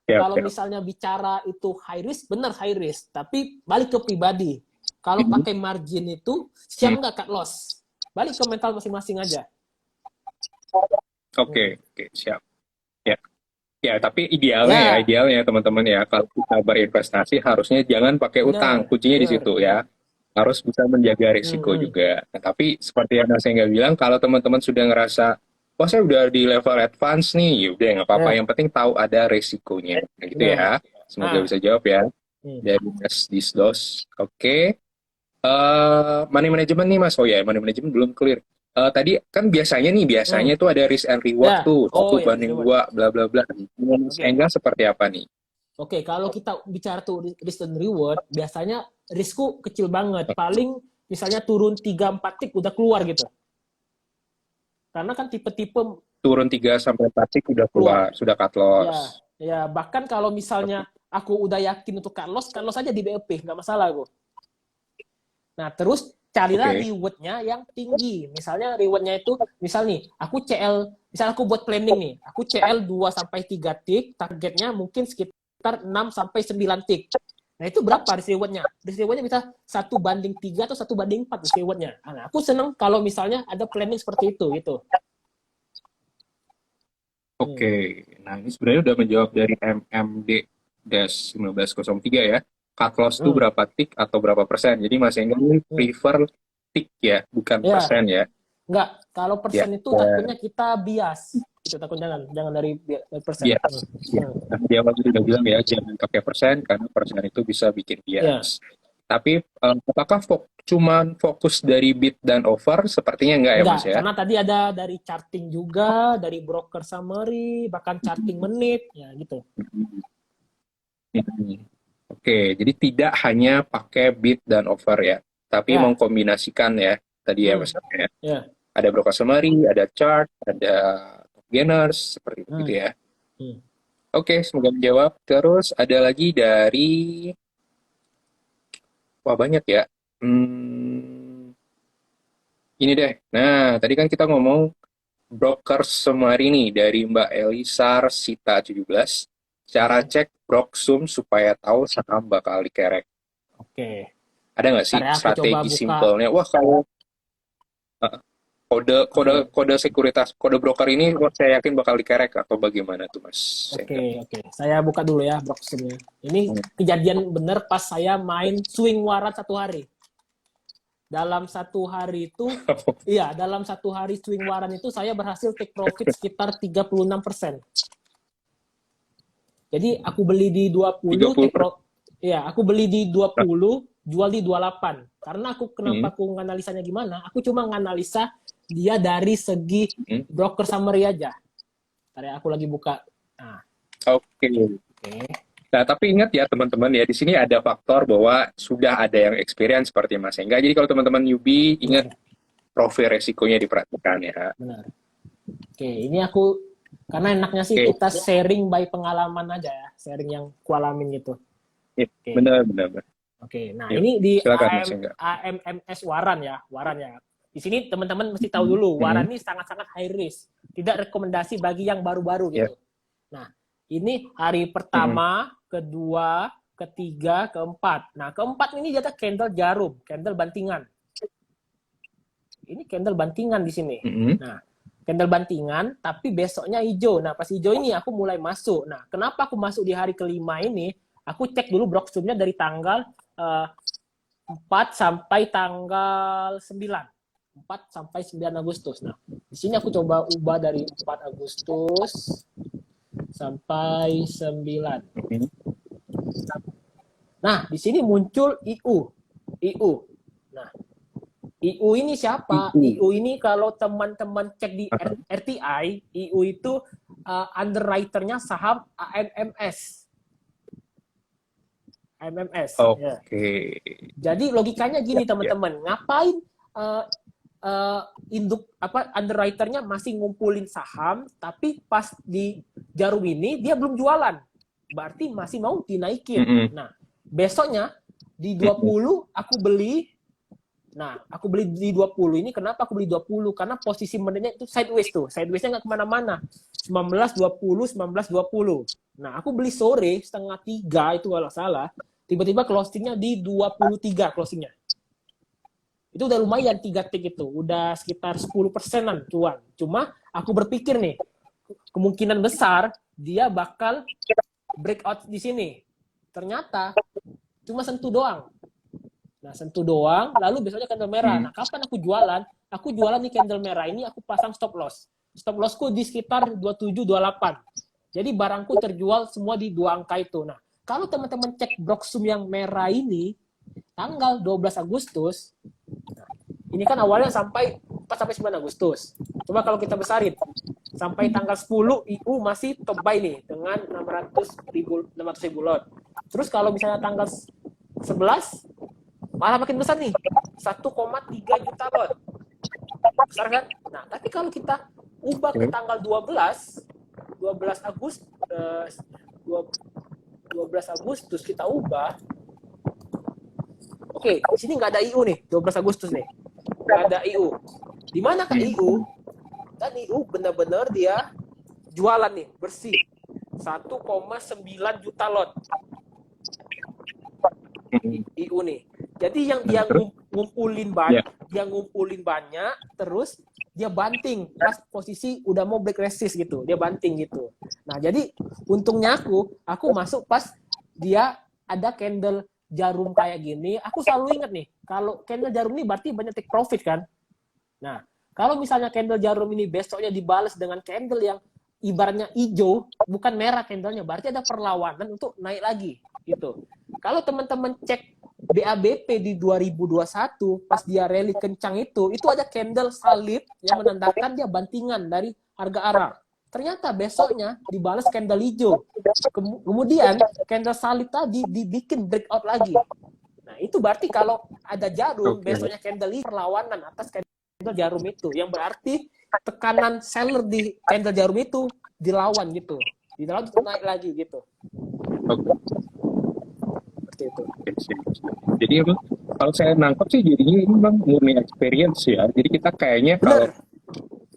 Speaker 1: Siap,
Speaker 2: kalau
Speaker 1: siap.
Speaker 2: misalnya bicara itu high risk, benar high risk. Tapi balik ke pribadi. Kalau
Speaker 1: Mhm.
Speaker 2: pakai margin itu, siap
Speaker 1: Mhm.
Speaker 2: nggak cut loss? Balik ke mental masing-masing aja.
Speaker 1: Oke, siap. Ya. Ya, tapi
Speaker 2: Ya,
Speaker 1: idealnya teman-teman ya, kalau kita berinvestasi harusnya jangan pakai utang.
Speaker 2: benar,
Speaker 1: Kuncinya di situ
Speaker 2: benar.
Speaker 1: ya. Harus bisa menjaga risiko juga. Nah, tapi seperti yang saya nggak bilang, kalau teman-teman sudah ngerasa, wah saya udah di level advance nih, ya udah nggak apa-apa.
Speaker 2: Ya,
Speaker 1: Yang penting tahu ada risikonya, nah, gitu
Speaker 2: benar.
Speaker 1: ya. Semoga
Speaker 2: Ah,
Speaker 1: bisa jawab ya.
Speaker 2: hmm.
Speaker 1: Dari Mas Disdos. Oke. Money management nih Mas. Oh ya, money management belum clear. Tadi kan biasanya
Speaker 2: Hmm.
Speaker 1: itu ada risk and reward
Speaker 2: Ya,
Speaker 1: tuh,
Speaker 2: oh
Speaker 1: satu
Speaker 2: ya, risk
Speaker 1: banding
Speaker 2: reward.
Speaker 1: dua, bla bla bla. Dengan Mas
Speaker 2: Oke,
Speaker 1: Engga seperti apa nih?
Speaker 2: oke. Kalau kita bicara tuh risk and reward, biasanya risku kecil banget. Paling misalnya turun 3-4 tik udah keluar gitu. Karena kan tipe-tipe
Speaker 1: Turun 3 sampai 4 tick udah keluar,
Speaker 2: keluar.
Speaker 1: sudah cut
Speaker 2: Ya,
Speaker 1: loss.
Speaker 2: ya bahkan kalau misalnya aku udah yakin untuk cut loss aja di BEP, nggak masalah aku. Nah, terus carilah
Speaker 1: Oke.
Speaker 2: rewardnya yang tinggi. Misalnya rewardnya itu, misal nih, misal aku buat planning nih, aku CL 2 sampai 3 tik, targetnya mungkin sekitar 6 sampai 9 tik. Nah, itu berapa risk rewardnya? Risk rewardnya bisa 1:3 atau 1:4 risk rewardnya. Nah, aku seneng kalau misalnya ada planning seperti itu, gitu.
Speaker 1: Oke. Nah, ini sebenarnya udah menjawab dari MMD-1903 ya. Cut loss itu
Speaker 2: Hmm.
Speaker 1: berapa tick atau berapa persen. Jadi Mas Engga ini
Speaker 2: Hmm.
Speaker 1: prefer tick ya, bukan
Speaker 2: Ya,
Speaker 1: persen ya.
Speaker 2: enggak. Kalau
Speaker 1: Ya.
Speaker 2: persen itu takutnya kita bias. Itu takut jangan dari persen.
Speaker 1: Bias. Ya. Nah, dia waktu itu udah bilang ya, jangan pakai persen, karena persen itu bisa bikin
Speaker 2: Ya.
Speaker 1: bias. Tapi apakah cuman fokus dari bid dan offer? Sepertinya enggak ya
Speaker 2: Enggak,
Speaker 1: Mas ya?
Speaker 2: karena tadi ada dari charting juga, dari broker summary, bahkan charting menit, ya gitu.
Speaker 1: Hmm. Oke, jadi tidak hanya pakai bid dan offer ya, tapi
Speaker 2: Ya,
Speaker 1: mengkombinasikan ya tadi ya
Speaker 2: hmm,
Speaker 1: Mas ya.
Speaker 2: ya,
Speaker 1: Ada broker summary, ada chart, ada gainers seperti itu gitu
Speaker 2: hmm,
Speaker 1: ya.
Speaker 2: Hmm.
Speaker 1: Oke, semoga menjawab. Terus ada lagi dari, wah banyak ya. Hmm, ini deh. Nah, tadi kan kita ngomong broker semari nih dari Mbak Elisar Sita 17. Cara
Speaker 2: Oke.
Speaker 1: cek Broksum supaya tahu saham bakal dikerek.
Speaker 2: Oke.
Speaker 1: Ada nggak
Speaker 2: Ntar
Speaker 1: sih
Speaker 2: ya, aku coba
Speaker 1: strategi
Speaker 2: buka.
Speaker 1: simpelnya? Wah, kalau uh, kode kode
Speaker 2: Oke.
Speaker 1: kode sekuritas kode broker ini wah, saya yakin bakal dikerek atau bagaimana tuh Mas Sengga?
Speaker 2: Oke. Saya buka dulu ya Broxnya. Ini
Speaker 1: Hmm.
Speaker 2: kejadian bener pas saya main swing warat 1 hari. Dalam 1 hari itu, iya, dalam 1 hari swing waran itu saya berhasil take profit sekitar 36%. Jadi aku beli di 20,
Speaker 1: 30%.
Speaker 2: iya, aku beli di 20, jual di 28. Karena
Speaker 1: Hmm.
Speaker 2: kenapa aku nganalisanya gimana? Aku cuma nganalisa dia dari segi
Speaker 1: Hmm.
Speaker 2: broker summary aja. Ntar ya, aku lagi buka. Nah,
Speaker 1: Oke.
Speaker 2: oke.
Speaker 1: Nah, tapi ingat ya teman-teman ya, di sini ada faktor bahwa sudah ada yang experience seperti Mas Engga. Jadi kalau teman-teman newbie, ingat
Speaker 2: Benar,
Speaker 1: profil resikonya diperhatikan ya.
Speaker 2: benar. Oke, ini aku karena enaknya sih
Speaker 1: Oke,
Speaker 2: kita sharing by pengalaman aja ya, sharing yang kualamin gitu.
Speaker 1: ya,
Speaker 2: Oke.
Speaker 1: benar, benar, benar.
Speaker 2: Oke, nah
Speaker 1: Yuk,
Speaker 2: ini di
Speaker 1: silakan Mas Engga.
Speaker 2: AMMS Waran ya, Waran ya. Di sini teman-teman mesti tahu
Speaker 1: Hmm.
Speaker 2: dulu,
Speaker 1: Hmm.
Speaker 2: Waran ini sangat-sangat high risk, tidak rekomendasi bagi yang baru-baru
Speaker 1: Ya.
Speaker 2: gitu. Nah, ini hari
Speaker 1: Hmm.
Speaker 2: pertama, kedua, ketiga, keempat. Nah, keempat ini jatuh candle jarum, candle bantingan. Ini candle bantingan di sini.
Speaker 1: Hmm.
Speaker 2: Nah, candle bantingan, tapi besoknya hijau. Nah, pas hijau ini aku mulai masuk. Nah, kenapa aku masuk di hari kelima ini? Aku cek dulu Broksumnya dari tanggal 4 sampai tanggal 9. 4 sampai 9 Agustus. Nah, di sini aku coba ubah dari 4 Agustus sampai 9.
Speaker 1: Hmm.
Speaker 2: Nah, di sini muncul IU. IU. Nah, IU ini siapa?
Speaker 1: Itu.
Speaker 2: IU ini kalau teman-teman cek di
Speaker 1: Aha.
Speaker 2: RTI, IU itu underwriternya saham AMMS. AMMS. Ya.
Speaker 1: Oke.
Speaker 2: Jadi logikanya
Speaker 1: Ya,
Speaker 2: gini
Speaker 1: ya.
Speaker 2: teman-teman, ngapain uh, induk apa underwriternya masih ngumpulin saham, tapi pas di Jarum ini dia belum jualan, berarti masih mau dinaikin.
Speaker 1: Hmm.
Speaker 2: Nah, besoknya di
Speaker 1: Hmm.
Speaker 2: 20 aku beli. Nah, aku beli di 20 ini, kenapa aku beli 20? Karena posisi menitnya itu sideways tuh. Sidewaysnya nggak kemana-mana. 19, 20, 19, 20. Nah, aku beli sore, setengah 3 itu kalau salah. Tiba-tiba closingnya di 23 closingnya. Itu udah lumayan 3 tick itu. Udah sekitar 10%an cuan. Cuma aku berpikir nih, kemungkinan besar dia bakal breakout di sini. Ternyata cuma sentuh doang. Nah, sentuh doang, lalu besoknya candle merah.
Speaker 1: Hmm.
Speaker 2: Nah, kapan aku jualan? Aku jualan di candle merah ini, aku pasang stop loss. Stop lossku di sekitar 27, 28. Jadi barangku terjual semua di 2 angka itu. Nah, kalau teman-teman cek Broksum yang merah ini, tanggal 12 Agustus, nah, ini kan awalnya sampai 4 sampai 9 Agustus. Coba kalau kita besarin, sampai tanggal 10 IU masih top buy nih dengan 600 ribu lot. Terus kalau misalnya tanggal 11 malah makin besar nih, 1,3 juta lot. Besar kan? Nah, tapi kalau kita ubah ke
Speaker 1: Oke.
Speaker 2: tanggal 12 Agustus, 12 Agustus kita ubah. Oke, di sini nggak ada IU nih, 12 Agustus nih. Nggak ada IU. Di mana Kak IU? Dan IU benar-benar dia jualan nih, bersih. 1,9 juta lot.
Speaker 1: Hmm.
Speaker 2: IU nih. Jadi yang
Speaker 1: Nah,
Speaker 2: dia
Speaker 1: terus? Ya.
Speaker 2: ngumpulin banyak, terus dia banting pas posisi udah mau break resist gitu, dia banting gitu. Nah, jadi untungnya aku masuk pas dia ada candle jarum kayak gini. Aku selalu ingat nih, kalau candle jarum ini berarti banyak take profit kan. Nah, kalau misalnya candle jarum ini besoknya dibalas dengan candle yang ibaratnya hijau, bukan merah candlenya, berarti ada perlawanan untuk naik lagi gitu. Kalau teman-teman cek BABP di 2021 pas dia rally kencang itu ada candle salib yang menandakan dia bantingan dari harga Arab. Ternyata besoknya dibalas candle hijau. Kemudian candle salib tadi dibikin breakout lagi. Nah, itu berarti kalau ada jarum,
Speaker 1: Oke.
Speaker 2: besoknya candle hijau perlawanan atas candle jarum itu. Yang berarti tekanan seller di candle jarum itu dilawan gitu. di dalam tetap naik lagi gitu.
Speaker 1: Oke.
Speaker 2: Seperti itu.
Speaker 1: Oke, sip, sip. Jadi emang kalau saya nangkep sih jadinya ini memang murni experience ya. Jadi kita kayaknya kalau
Speaker 2: Bener.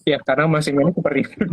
Speaker 1: ya karena masing-masing seperti itu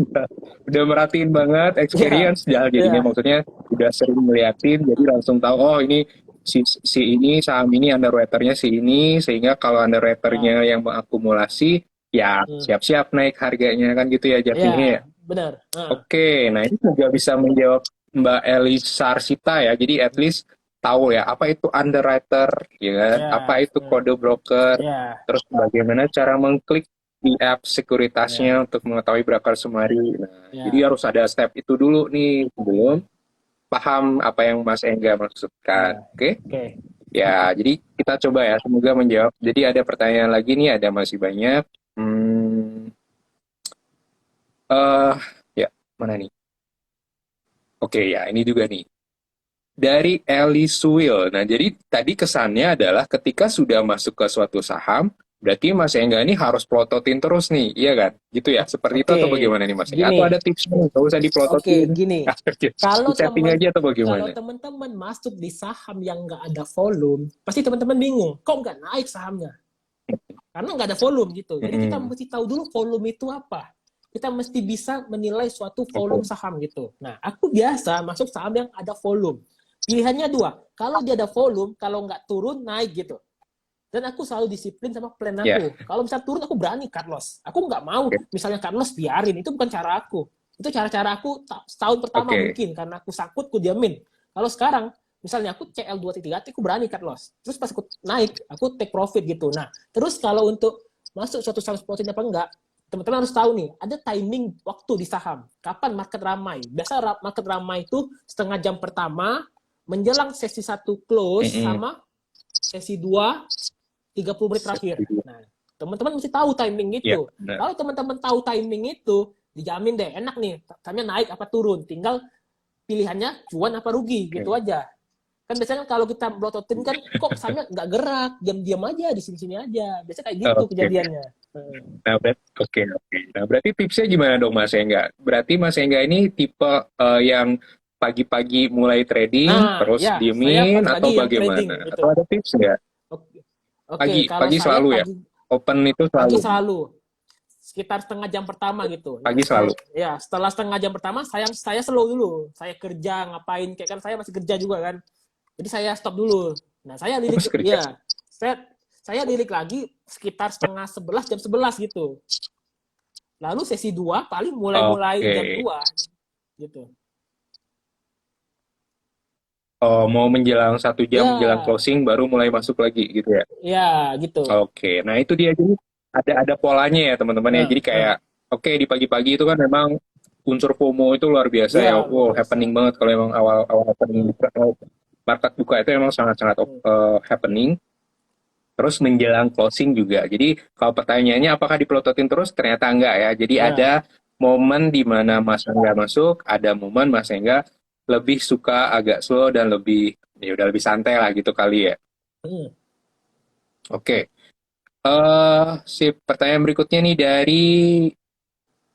Speaker 1: udah merhatiin banget
Speaker 2: Iya.
Speaker 1: experience ya jadinya
Speaker 2: Iya.
Speaker 1: maksudnya udah sering ngeliatin jadi langsung tahu oh ini si ini saham ini underwriternya si ini sehingga kalau
Speaker 2: Ya.
Speaker 1: underwriternya yang mengakumulasi ya
Speaker 2: Hmm.
Speaker 1: siap-siap naik harganya kan gitu ya
Speaker 2: Iya,
Speaker 1: jatuhnya ya.
Speaker 2: benar.
Speaker 1: Oke, nah ini juga bisa menjawab Mbak Eli Sarsita ya. Jadi at least tahu ya apa itu underwriter, ya kan?
Speaker 2: Ya.
Speaker 1: Apa itu
Speaker 2: Hmm.
Speaker 1: kode broker,
Speaker 2: Ya.
Speaker 1: terus bagaimana cara mengklik di app
Speaker 2: Ya.
Speaker 1: sekuritasnya untuk mengetahui broker semari. Nah, jadi
Speaker 2: Ya.
Speaker 1: harus ada step itu dulu nih sebelum paham apa yang Mas Engga
Speaker 2: Ya.
Speaker 1: maksudkan. Oke?
Speaker 2: Oke.
Speaker 1: Ya, jadi kita coba ya, semoga menjawab. Jadi ada pertanyaan lagi nih, ada masih banyak. Hmm, eh ya, mana nih? Oke ya, ini juga nih. Dari Eli Suil. Nah, jadi tadi kesannya adalah ketika sudah masuk ke suatu saham, berarti Mas Engga ini harus plototin terus nih, iya kan? Gitu ya? Seperti itu
Speaker 2: Oke.
Speaker 1: atau bagaimana nih Mas Engga? Atau
Speaker 2: Gini.
Speaker 1: ada tipsnya? Nggak usah
Speaker 2: Oke,
Speaker 1: diplototin.
Speaker 2: gini.
Speaker 1: Di
Speaker 2: Kalau
Speaker 1: setting
Speaker 2: teman
Speaker 1: aja atau
Speaker 2: kalau
Speaker 1: bagaimana?
Speaker 2: teman-teman masuk di saham yang nggak ada volume, pasti teman-teman bingung, kok nggak naik sahamnya? Karena nggak ada volume gitu. Jadi kita
Speaker 1: Mm-mm.
Speaker 2: mesti tahu dulu volume itu apa. Kita mesti bisa menilai suatu volume
Speaker 1: Oke.
Speaker 2: saham gitu. Nah, aku biasa masuk saham yang ada volume. Pilihannya dua. Kalau dia ada volume, kalau nggak turun, naik gitu. Dan aku selalu disiplin sama plan
Speaker 1: Ya,
Speaker 2: aku. Kalau misalnya turun, aku berani cut loss. Aku nggak mau
Speaker 1: oke.
Speaker 2: misalnya cut loss biarin. Itu bukan cara aku. Itu cara-cara aku setahun pertama
Speaker 1: Oke.
Speaker 2: mungkin. Karena aku sakut, aku diamin. Kalau sekarang, misalnya aku CL 233, aku berani cut loss. Terus pas aku naik, aku take profit gitu. Nah, terus kalau untuk masuk suatu saham protein apa enggak, teman-teman harus tahu nih, ada timing waktu di saham. Kapan market ramai? Biasa market ramai itu setengah jam pertama, menjelang sesi 1 close,
Speaker 1: Mm-mm.
Speaker 2: sama sesi 2, 30 menit terakhir. Nah, teman-teman mesti tahu timing
Speaker 1: Ya,
Speaker 2: itu.
Speaker 1: benar.
Speaker 2: Kalau teman-teman tahu timing itu, dijamin deh, enak nih, sahamnya naik apa turun. Tinggal pilihannya cuan apa rugi, gitu
Speaker 1: Oke.
Speaker 2: aja. Kan biasanya kalau kita melototin kan, kok sahamnya nggak gerak, diam-diam aja, di sini-sini aja. Biasanya kayak gitu
Speaker 1: Oke.
Speaker 2: kejadiannya.
Speaker 1: Nah, oke, oke. Nah, berarti tipsnya gimana dong Mas Engga? Berarti Mas Engga ini tipe yang pagi-pagi mulai trading,
Speaker 2: Nah,
Speaker 1: terus
Speaker 2: ya, saya
Speaker 1: diemin, atau
Speaker 2: pagi-pagi yang trading,
Speaker 1: bagaimana?
Speaker 2: gitu.
Speaker 1: Atau ada tips nggak?
Speaker 2: Oke, oke,
Speaker 1: Pagi,
Speaker 2: kalau
Speaker 1: pagi
Speaker 2: saya
Speaker 1: selalu ya?
Speaker 2: pagi
Speaker 1: Open itu
Speaker 2: pagi
Speaker 1: selalu?
Speaker 2: selalu sekitar setengah jam pertama gitu. Nah,
Speaker 1: Pagi selalu?
Speaker 2: setelah setengah jam pertama saya slow dulu. Saya kerja ngapain kayak kan saya masih kerja juga kan. Jadi saya stop dulu. Nah, saya lirik
Speaker 1: Terus kerja?
Speaker 2: ya. Saya lirik lagi sekitar setengah 11 jam 11 gitu. Lalu sesi 2 paling mulai
Speaker 1: Oke.
Speaker 2: jam 2 gitu.
Speaker 1: Oh, mau menjelang 1 jam, menjelang
Speaker 2: Ya,
Speaker 1: closing, baru mulai masuk lagi gitu ya?
Speaker 2: ya gitu.
Speaker 1: Oke, nah itu dia. Jadi ada polanya ya teman-teman ya.
Speaker 2: Nah,
Speaker 1: Jadi kayak, oke di pagi-pagi itu kan memang unsur FOMO itu luar biasa ya.
Speaker 2: ya luar
Speaker 1: Wow,
Speaker 2: biasa.
Speaker 1: happening banget kalau emang awal-awal happening.
Speaker 2: Hmm,
Speaker 1: Market buka itu memang sangat-sangat
Speaker 2: hmm,
Speaker 1: happening. Terus menjelang closing juga. Jadi kalau pertanyaannya apakah dipelototin terus? Ternyata enggak ya. Jadi ada
Speaker 2: ya.
Speaker 1: momen di mana Mas Engga masuk, ada momen Mas Engga lebih suka agak slow dan lebih ya udah lebih santai lah gitu kali ya.
Speaker 2: Hmm.
Speaker 1: Oke. Si pertanyaan berikutnya nih dari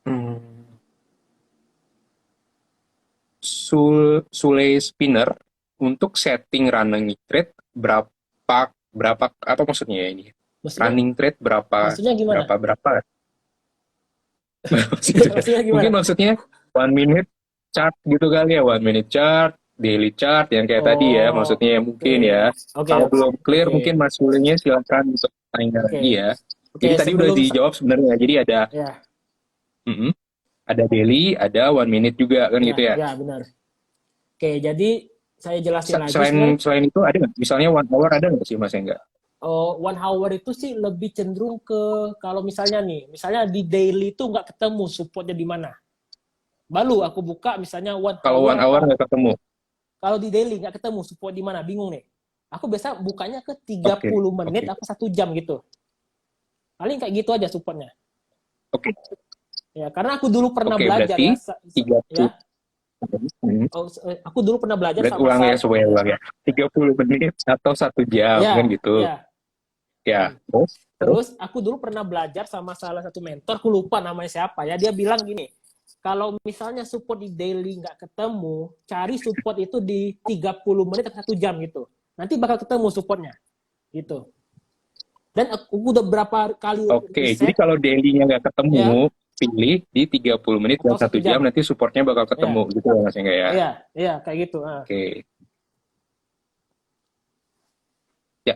Speaker 1: hmm, Sule Spinner untuk setting running trade berapa berapa apa maksudnya ya ini?
Speaker 2: Maksudnya
Speaker 1: Running trade berapa
Speaker 2: maksudnya gimana?
Speaker 1: berapa berapa? Maksudnya,
Speaker 2: Maksudnya
Speaker 1: mungkin
Speaker 2: gimana?
Speaker 1: maksudnya 1 minute chart gitu kali ya, 1 minute chart, daily chart yang kayak tadi ya,
Speaker 2: Oh,
Speaker 1: maksudnya ya
Speaker 2: oke.
Speaker 1: mungkin ya.
Speaker 2: Oke,
Speaker 1: Kalau belum clear
Speaker 2: oke.
Speaker 1: mungkin Mas Sulenya silakan untuk tanya
Speaker 2: Oke.
Speaker 1: lagi ya.
Speaker 2: Oke,
Speaker 1: Jadi tadi udah
Speaker 2: sebelum
Speaker 1: dijawab sebenarnya. Jadi ada
Speaker 2: ya,
Speaker 1: mm-mm, ada daily, ada 1 minute juga kan gitu ya.
Speaker 2: ya benar. Oke, jadi saya jelasin lagi
Speaker 1: Selain
Speaker 2: sebenarnya
Speaker 1: selain itu ada nggak? Misalnya 1 hour ada nggak sih Mas Enggak?
Speaker 2: 1 hour itu sih lebih cenderung ke kalau misalnya nih, misalnya di daily itu nggak ketemu supportnya di mana. Baru aku buka misalnya one
Speaker 1: Kalau
Speaker 2: hour
Speaker 1: 1 hour nggak ketemu.
Speaker 2: kalau di daily nggak ketemu support di mana, bingung nih. Aku biasa bukanya ke
Speaker 1: Oke,
Speaker 2: 30 menit
Speaker 1: oke,
Speaker 2: apa 1 jam gitu. Paling kayak gitu aja supportnya.
Speaker 1: oke,
Speaker 2: Ya, karena aku dulu pernah
Speaker 1: oke.
Speaker 2: belajar
Speaker 1: Berarti
Speaker 2: ya,
Speaker 1: 30.
Speaker 2: ya.
Speaker 1: Hmm.
Speaker 2: Aku dulu pernah belajar
Speaker 1: Berarti
Speaker 2: sama
Speaker 1: ulang ya semuanya ulang ya. 30 menit atau 1 jam kan
Speaker 2: ya,
Speaker 1: gitu.
Speaker 2: ya.
Speaker 1: Ya, terus
Speaker 2: Terus aku dulu pernah belajar sama salah satu mentor, aku lupa namanya siapa ya. Dia bilang gini, kalau misalnya support di daily nggak ketemu, cari support itu di 30 menit atau 1 jam gitu. Nanti bakal ketemu supportnya. Gitu. Dan aku udah berapa kali
Speaker 1: Oke, jadi
Speaker 2: riset,
Speaker 1: kalau daily-nya nggak
Speaker 2: ya,
Speaker 1: ketemu, pilih di 30 menit dan
Speaker 2: atau
Speaker 1: 1
Speaker 2: 1
Speaker 1: jam,
Speaker 2: jam.
Speaker 1: nanti supportnya bakal
Speaker 2: Ya,
Speaker 1: ketemu, gitu ya Mas Engga ya?
Speaker 2: iya, iya, kayak gitu.
Speaker 1: Oke. Ya,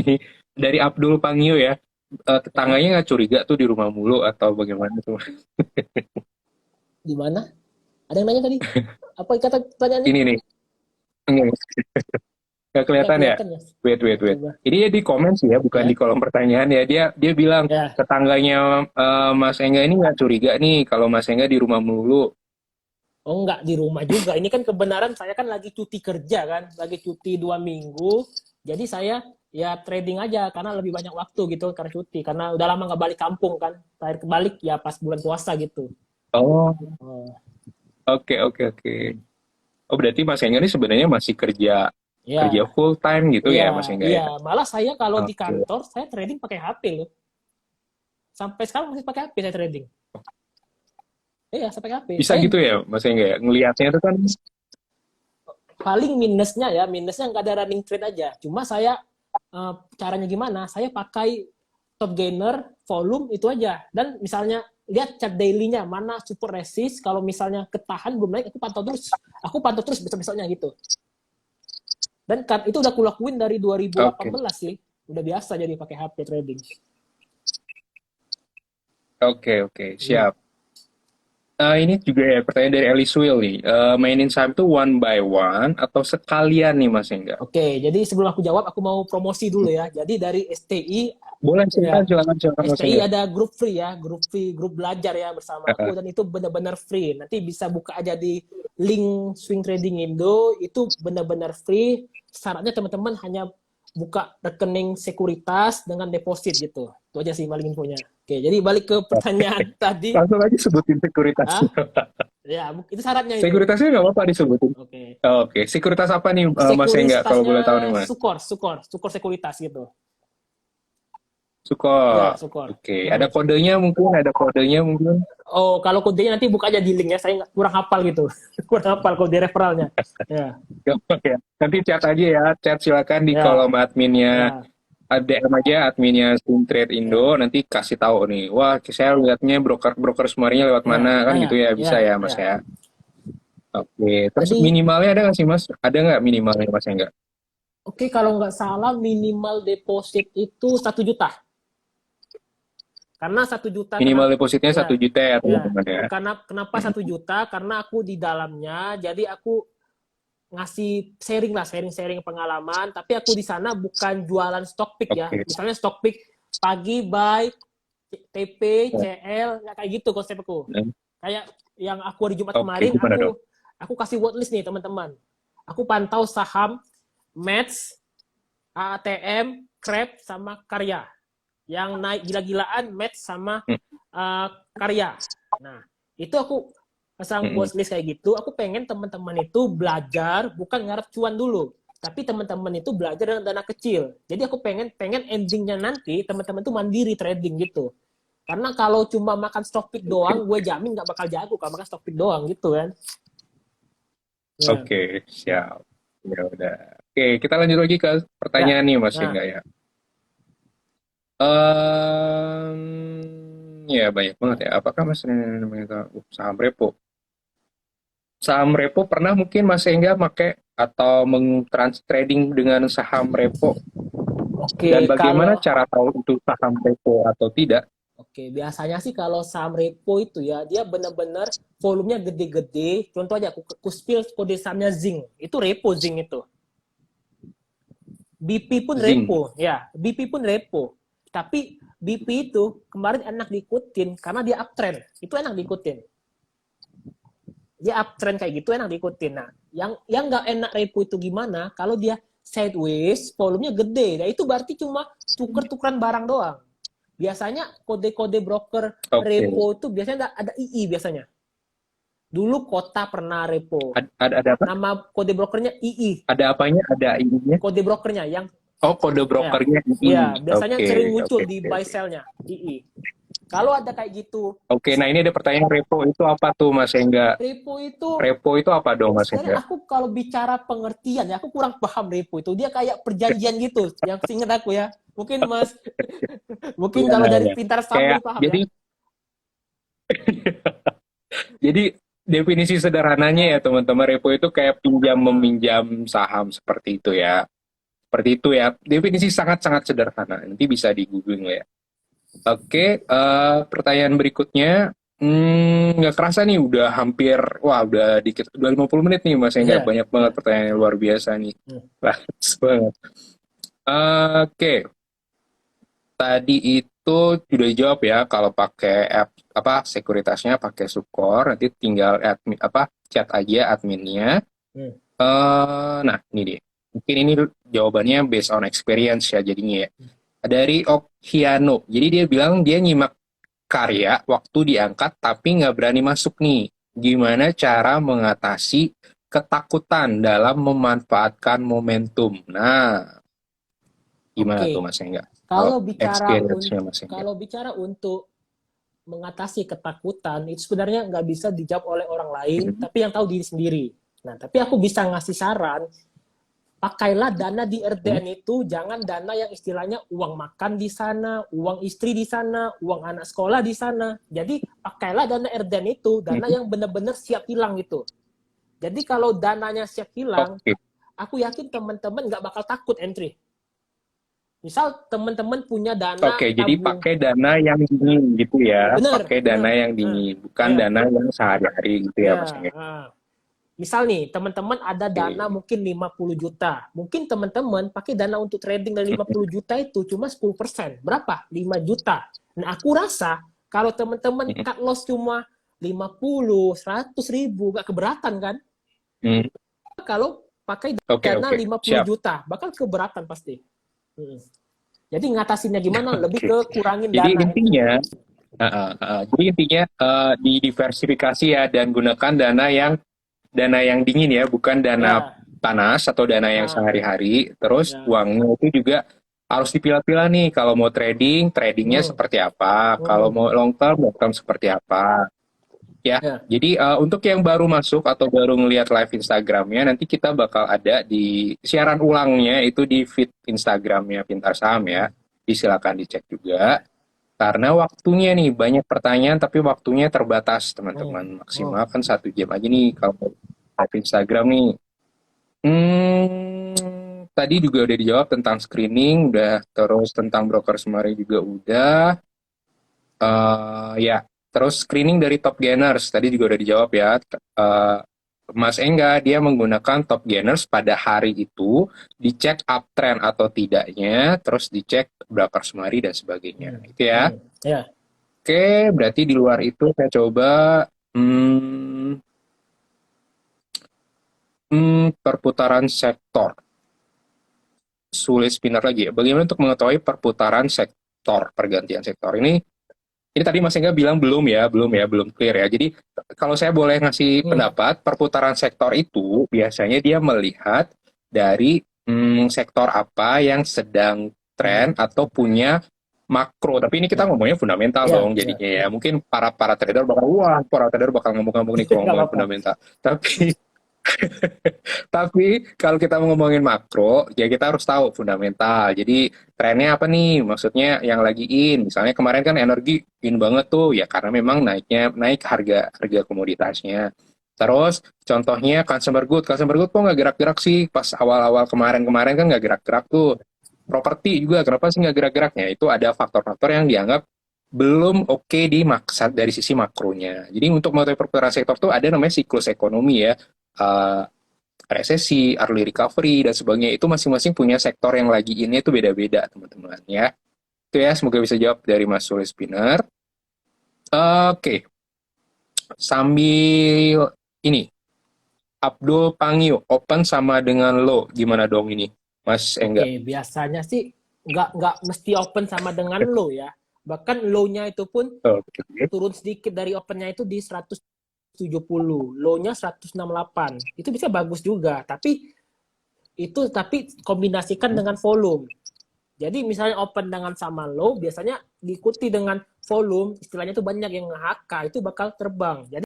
Speaker 1: ini dari Abdul Pangio ya.
Speaker 2: Ya.
Speaker 1: Tetangganya nggak curiga tuh di rumah mulu atau bagaimana tuh?
Speaker 2: Di mana? Ada yang nanya tadi? Apa kata pertanyaannya?
Speaker 1: Ini nih, nggak
Speaker 2: Nggak
Speaker 1: kelihatan ya?
Speaker 2: kelihatan ya?
Speaker 1: Wait.
Speaker 2: Coba.
Speaker 1: Ini dia di komen sih ya, bukan di
Speaker 2: Ya,
Speaker 1: kolom pertanyaan ya. Dia bilang
Speaker 2: ya.
Speaker 1: tetangganya Mas Engga ini nggak curiga nih kalau Mas Engga di rumah mulu.
Speaker 2: Oh, nggak di rumah juga. Ini kan kebenaran saya kan lagi cuti kerja kan, lagi cuti 2 minggu. Jadi saya ya trading aja karena lebih banyak waktu gitu karena cuti. Karena udah lama nggak balik kampung kan. Terakhir balik ya pas bulan puasa gitu.
Speaker 1: Oh,
Speaker 2: Oh,
Speaker 1: oke. Oh, berarti Mas Engga ini sebenarnya masih kerja kerja
Speaker 2: ya,
Speaker 1: full time gitu
Speaker 2: iya,
Speaker 1: ya Mas Engga
Speaker 2: iya.
Speaker 1: ya?
Speaker 2: Malah saya kalau di
Speaker 1: Oke.
Speaker 2: kantor saya trading pakai HP loh. Sampai sekarang masih pakai HP saya trading. Iya, saya pakai HP.
Speaker 1: Bisa
Speaker 2: Saya
Speaker 1: gitu ya Mas Engga ya? Ngelihatnya itu kan,
Speaker 2: paling minusnya nggak ada running trade aja. Cuma saya caranya gimana? Saya pakai top gainer, volume itu aja. Dan misalnya lihat chart daily-nya mana support resist. Kalau misalnya ketahan belum naik, aku pantau terus besok-besoknya gitu. Dan kan itu udah aku lakuin dari 2018
Speaker 1: oke.
Speaker 2: sih. Udah biasa jadi pakai HP trading.
Speaker 1: Oke,
Speaker 2: Hmm.
Speaker 1: siap. Ini juga ya pertanyaan dari Alice Will nih. Mainin saham tuh one by one atau sekalian nih Mas Engga?
Speaker 2: Oke, jadi sebelum aku jawab, aku mau promosi dulu ya. Jadi dari STI,
Speaker 1: Boleh,
Speaker 2: ya,
Speaker 1: silakan Mas
Speaker 2: STI
Speaker 1: Engga.
Speaker 2: ada grup free ya, grup free, grup belajar ya bersama aku, dan itu benar-benar free. Nanti bisa buka aja di link Swing Trading Indo, itu benar-benar free. Syaratnya teman-teman hanya buka rekening sekuritas dengan deposit gitu. Itu aja sih paling infonya. Oke, jadi balik ke pertanyaan tadi.
Speaker 1: Langsung aja sebutin sekuritasnya.
Speaker 2: Ah, ya, itu syaratnya itu.
Speaker 1: Sekuritasnya nggak apa-apa disebutin.
Speaker 2: Oke.
Speaker 1: Oke, sekuritas apa nih Mas Engga kalau
Speaker 2: Sekuritasnya
Speaker 1: boleh tahu nih Mas?
Speaker 2: Sukor sekuritas gitu. Ya,
Speaker 1: Sukor.
Speaker 2: Sukor.
Speaker 1: Oke, ada kodenya mungkin.
Speaker 2: Oh, kalau kodenya nanti buka aja di link ya. Saya kurang hafal gitu. Kurang hafal kode referralnya. Ya,
Speaker 1: Ya. Nanti chat aja ya, chat silakan di
Speaker 2: ya,
Speaker 1: kolom adminnya.
Speaker 2: ya,
Speaker 1: DM aja adminnya Swing Trade
Speaker 2: ya,
Speaker 1: Indo, nanti kasih tahu nih. Wah, saya lihatnya broker semuanya lewat
Speaker 2: ya.
Speaker 1: mana kan
Speaker 2: Nah, ya,
Speaker 1: gitu ya,
Speaker 2: ya,
Speaker 1: bisa ya Mas
Speaker 2: ya.
Speaker 1: ya. Oke, terus
Speaker 2: Jadi,
Speaker 1: minimalnya ada nggak sih Mas? Ada nggak minimalnya Mas enggak?
Speaker 2: oke, kalau nggak salah minimal deposit itu 1 juta. Karena 1 juta
Speaker 1: Minimal
Speaker 2: kenapa?
Speaker 1: depositnya
Speaker 2: Ya,
Speaker 1: 1 juta ya
Speaker 2: ya.
Speaker 1: teman-teman ya.
Speaker 2: Kenapa 1 juta? Karena aku di dalamnya, jadi aku ngasih sharing lah, sharing pengalaman. Tapi aku di sana bukan jualan stock pick ya.
Speaker 1: Oke.
Speaker 2: Misalnya stock pick pagi buy TP, CL, kayak gitu konsepku. Kayak yang aku hari Jumat
Speaker 1: Oke,
Speaker 2: kemarin,
Speaker 1: gimana dong?
Speaker 2: aku kasih watchlist nih teman-teman. Aku pantau saham Match, ATM, Krep, sama Karya. Yang naik gila-gilaan Match sama Karya. Nah, itu aku pasang watchlist kayak gitu. Aku pengen teman-teman itu belajar, bukan ngarep cuan dulu. Tapi teman-teman itu belajar dengan dana kecil. Jadi aku pengen endingnya nanti teman-teman itu mandiri trading gitu. Karena kalau cuma makan stock pick doang, gue jamin nggak bakal jago kalau makan stock pick doang gitu kan. Ya.
Speaker 1: Oke, siap. Ya udah. Oke, kita lanjut lagi ke
Speaker 2: Ya.
Speaker 1: pertanyaan nih Mas
Speaker 2: Nah,
Speaker 1: enggak ya? Ya banyak banget ya. Apakah Mas ini namanya saham repo? Saham repo pernah mungkin Mas Engga pakai atau trans trading dengan saham repo? Dan
Speaker 2: oke,
Speaker 1: bagaimana
Speaker 2: kalau
Speaker 1: cara tahu itu saham repo atau tidak?
Speaker 2: biasanya sih kalau saham repo itu ya dia benar-benar volumenya gede-gede. Contoh aja aku spill kode sahamnya Zing. Itu repo Zing itu. BP pun
Speaker 1: Zing.
Speaker 2: repo, ya. BP pun repo. Tapi BP itu kemarin enak diikutin karena dia uptrend. Itu enak diikutin. Dia uptrend kayak gitu enak diikutin. Nah, yang nggak enak repo itu gimana? Kalau dia sideways, volumenya gede. Nah, itu berarti cuma tuker-tukeran barang doang. Biasanya kode-kode broker repo itu biasanya ada II biasanya. Dulu Kota pernah repo.
Speaker 1: Ada apa?
Speaker 2: Nama kode brokernya II.
Speaker 1: Ada apanya? Ada ininya?
Speaker 2: Kode brokernya yang
Speaker 1: Oh, kode brokernya
Speaker 2: ya,
Speaker 1: ini.
Speaker 2: biasanya sering muncul di buy sell-nya II. Kalau ada kayak gitu,
Speaker 1: Oke, nah ini ada pertanyaan repo itu apa tuh Mas Engga?
Speaker 2: repo itu
Speaker 1: Repo itu apa dong Mas
Speaker 2: sebenarnya
Speaker 1: Engga?
Speaker 2: aku kalau bicara pengertian ya, aku kurang paham repo itu. Dia kayak perjanjian gitu, yang seingat aku ya. Mungkin Mas, mungkin
Speaker 1: Iya,
Speaker 2: kalau dari
Speaker 1: iya.
Speaker 2: pintar saham
Speaker 1: Kayak
Speaker 2: lebih paham ya.
Speaker 1: jadi definisi sederhananya ya
Speaker 2: Ya,
Speaker 1: teman-teman, repo itu kayak pinjam
Speaker 2: ah,
Speaker 1: meminjam saham seperti itu ya. Seperti itu ya. Definisi sangat-sangat sederhana. Nanti bisa di googling ya. Oke, pertanyaan berikutnya. Nggak kerasa nih udah hampir, wah udah dikit, udah 50 menit nih Mas Engga.
Speaker 2: iya,
Speaker 1: Banyak banget
Speaker 2: iya.
Speaker 1: pertanyaan yang luar biasa nih.
Speaker 2: Hmm.
Speaker 1: Bagus banget. Oke, tadi itu sudah dijawab ya kalau pakai app apa sekuritasnya pakai Sukor, nanti tinggal admin apa chat aja adminnya.
Speaker 2: Hmm.
Speaker 1: Nah ini dia. Mungkin ini jawabannya based on experience ya jadinya ya. Dari Okhiano. Jadi dia bilang dia nyimak karya waktu diangkat tapi nggak berani masuk nih. Gimana cara mengatasi ketakutan dalam memanfaatkan momentum? Nah, gimana tuh
Speaker 2: Oke,
Speaker 1: Mas Engga? Kalau
Speaker 2: kalau bicara
Speaker 1: experience-nya Mas Engga.
Speaker 2: kalau bicara untuk mengatasi ketakutan itu sebenarnya nggak bisa dijawab oleh orang lain,
Speaker 1: Mhm.
Speaker 2: tapi yang tahu diri sendiri. Nah, tapi aku bisa ngasih saran, pakailah dana di RDN itu jangan dana yang istilahnya uang makan di sana, uang istri di sana, uang anak sekolah di sana. Jadi pakailah dana RDN itu dana
Speaker 1: Mhm.
Speaker 2: yang benar-benar siap hilang itu. Jadi kalau dananya siap hilang,
Speaker 1: Oke,
Speaker 2: aku yakin teman-teman nggak bakal takut entry. Misal teman-teman punya dana
Speaker 1: oke. Jadi
Speaker 2: tabung,
Speaker 1: pakai dana yang dingin gitu ya,
Speaker 2: bener,
Speaker 1: pakai dana
Speaker 2: bener,
Speaker 1: yang
Speaker 2: nah,
Speaker 1: dingin, bukan
Speaker 2: ya,
Speaker 1: dana yang sehari-hari gitu ya
Speaker 2: ya,
Speaker 1: Mas Engga.
Speaker 2: nah. Misal nih, teman-teman ada dana
Speaker 1: Oke.
Speaker 2: mungkin 50 juta. Mungkin teman-teman pakai dana untuk trading dari 50 juta itu cuma 10%. Berapa? 5 juta. Nah, aku rasa kalau teman-teman
Speaker 1: Mhm.
Speaker 2: cut loss cuma 50, 100 ribu, gak keberatan kan?
Speaker 1: Mhm.
Speaker 2: Kalau pakai
Speaker 1: Oke,
Speaker 2: dana
Speaker 1: oke,
Speaker 2: 50
Speaker 1: siap.
Speaker 2: juta, bakal keberatan pasti. Jadi ngatasinnya gimana? Lebih
Speaker 1: Oke.
Speaker 2: ke kurangin
Speaker 1: Jadi
Speaker 2: dana, entry.
Speaker 1: intinya, jadi intinya didiversifikasi ya dan gunakan dana yang dingin ya, bukan dana
Speaker 2: Ya,
Speaker 1: panas atau dana yang
Speaker 2: ah,
Speaker 1: sehari-hari. Terus
Speaker 2: ya,
Speaker 1: uangnya itu juga harus dipilah-pilah nih. Kalau mau trading, tradingnya
Speaker 2: hmm,
Speaker 1: seperti apa. Kalau
Speaker 2: hmm,
Speaker 1: mau long term seperti apa. Ya,
Speaker 2: ya,
Speaker 1: jadi untuk yang baru masuk atau baru ngelihat live Instagramnya, nanti kita bakal ada di siaran ulangnya itu di feed Instagramnya Pintar Saham ya. Silakan dicek juga. Karena waktunya nih banyak pertanyaan tapi waktunya terbatas
Speaker 2: hmm,
Speaker 1: teman-teman.
Speaker 2: hmm.
Speaker 1: Maksimal kan 1 jam aja nih kalau live Instagram nih. Tadi juga udah dijawab tentang screening, udah terus tentang broker semari juga udah. Ya, terus screening dari top gainers tadi juga udah dijawab ya. Eh, Mas Engga dia menggunakan top gainers pada hari itu, dicek uptrend atau tidaknya, terus dicek broker semari dan sebagainya.
Speaker 2: Hmm,
Speaker 1: Itu ya.
Speaker 2: hmm. Ya,
Speaker 1: Oke, berarti di luar itu saya coba hmm, perputaran sektor. Sulit spinner lagi ya. Bagaimana untuk mengetahui perputaran sektor, pergantian sektor ini tadi Mas Engga bilang belum clear ya. Jadi kalau saya boleh ngasih
Speaker 2: hmm.
Speaker 1: pendapat, perputaran sektor itu biasanya dia melihat dari sektor apa yang sedang
Speaker 2: Hmm.
Speaker 1: tren atau punya makro. Tapi ini kita
Speaker 2: Ya,
Speaker 1: ngomongnya fundamental
Speaker 2: ya,
Speaker 1: dong
Speaker 2: ya,
Speaker 1: jadinya ya.
Speaker 2: ya.
Speaker 1: Mungkin para trader bakal wah, para trader bakal ngomong-ngomong nih kalau
Speaker 2: Nggak
Speaker 1: ngomongin
Speaker 2: apa-apa.
Speaker 1: fundamental. Tapi tapi kalau kita mau ngomongin makro, ya kita harus tahu fundamental. Jadi trennya apa nih? Maksudnya yang lagi in. Misalnya kemarin kan energi in banget tuh, ya karena memang naik harga harga komoditasnya. Terus contohnya consumer good kok nggak gerak-gerak sih? Pas awal-awal kemarin-kemarin kan nggak gerak-gerak tuh. Properti juga kenapa sih nggak gerak-geraknya? Itu ada faktor-faktor yang dianggap belum oke di maksat dari sisi makronya. Jadi untuk mengetahui perputaran sektor tuh ada namanya siklus ekonomi ya. Eh, Resesi, early recovery, dan sebagainya itu masing-masing punya sektor yang lagi ini itu beda-beda teman-teman ya. Itu ya semoga bisa jawab dari Mas Sulis Spinner. Oke, sambil ini Abdul Pangio open sama dengan low gimana dong ini Mas
Speaker 2: Oke,
Speaker 1: Engga?
Speaker 2: biasanya sih nggak mesti open sama dengan low ya. Bahkan low-nya itu pun
Speaker 1: Oke.
Speaker 2: turun sedikit dari open-nya itu di 170, low-nya 168. Itu bisa bagus juga, tapi kombinasikan dengan volume. Jadi misalnya open dengan sama low, biasanya diikuti dengan volume, istilahnya itu banyak yang nge-HK, itu bakal terbang. Jadi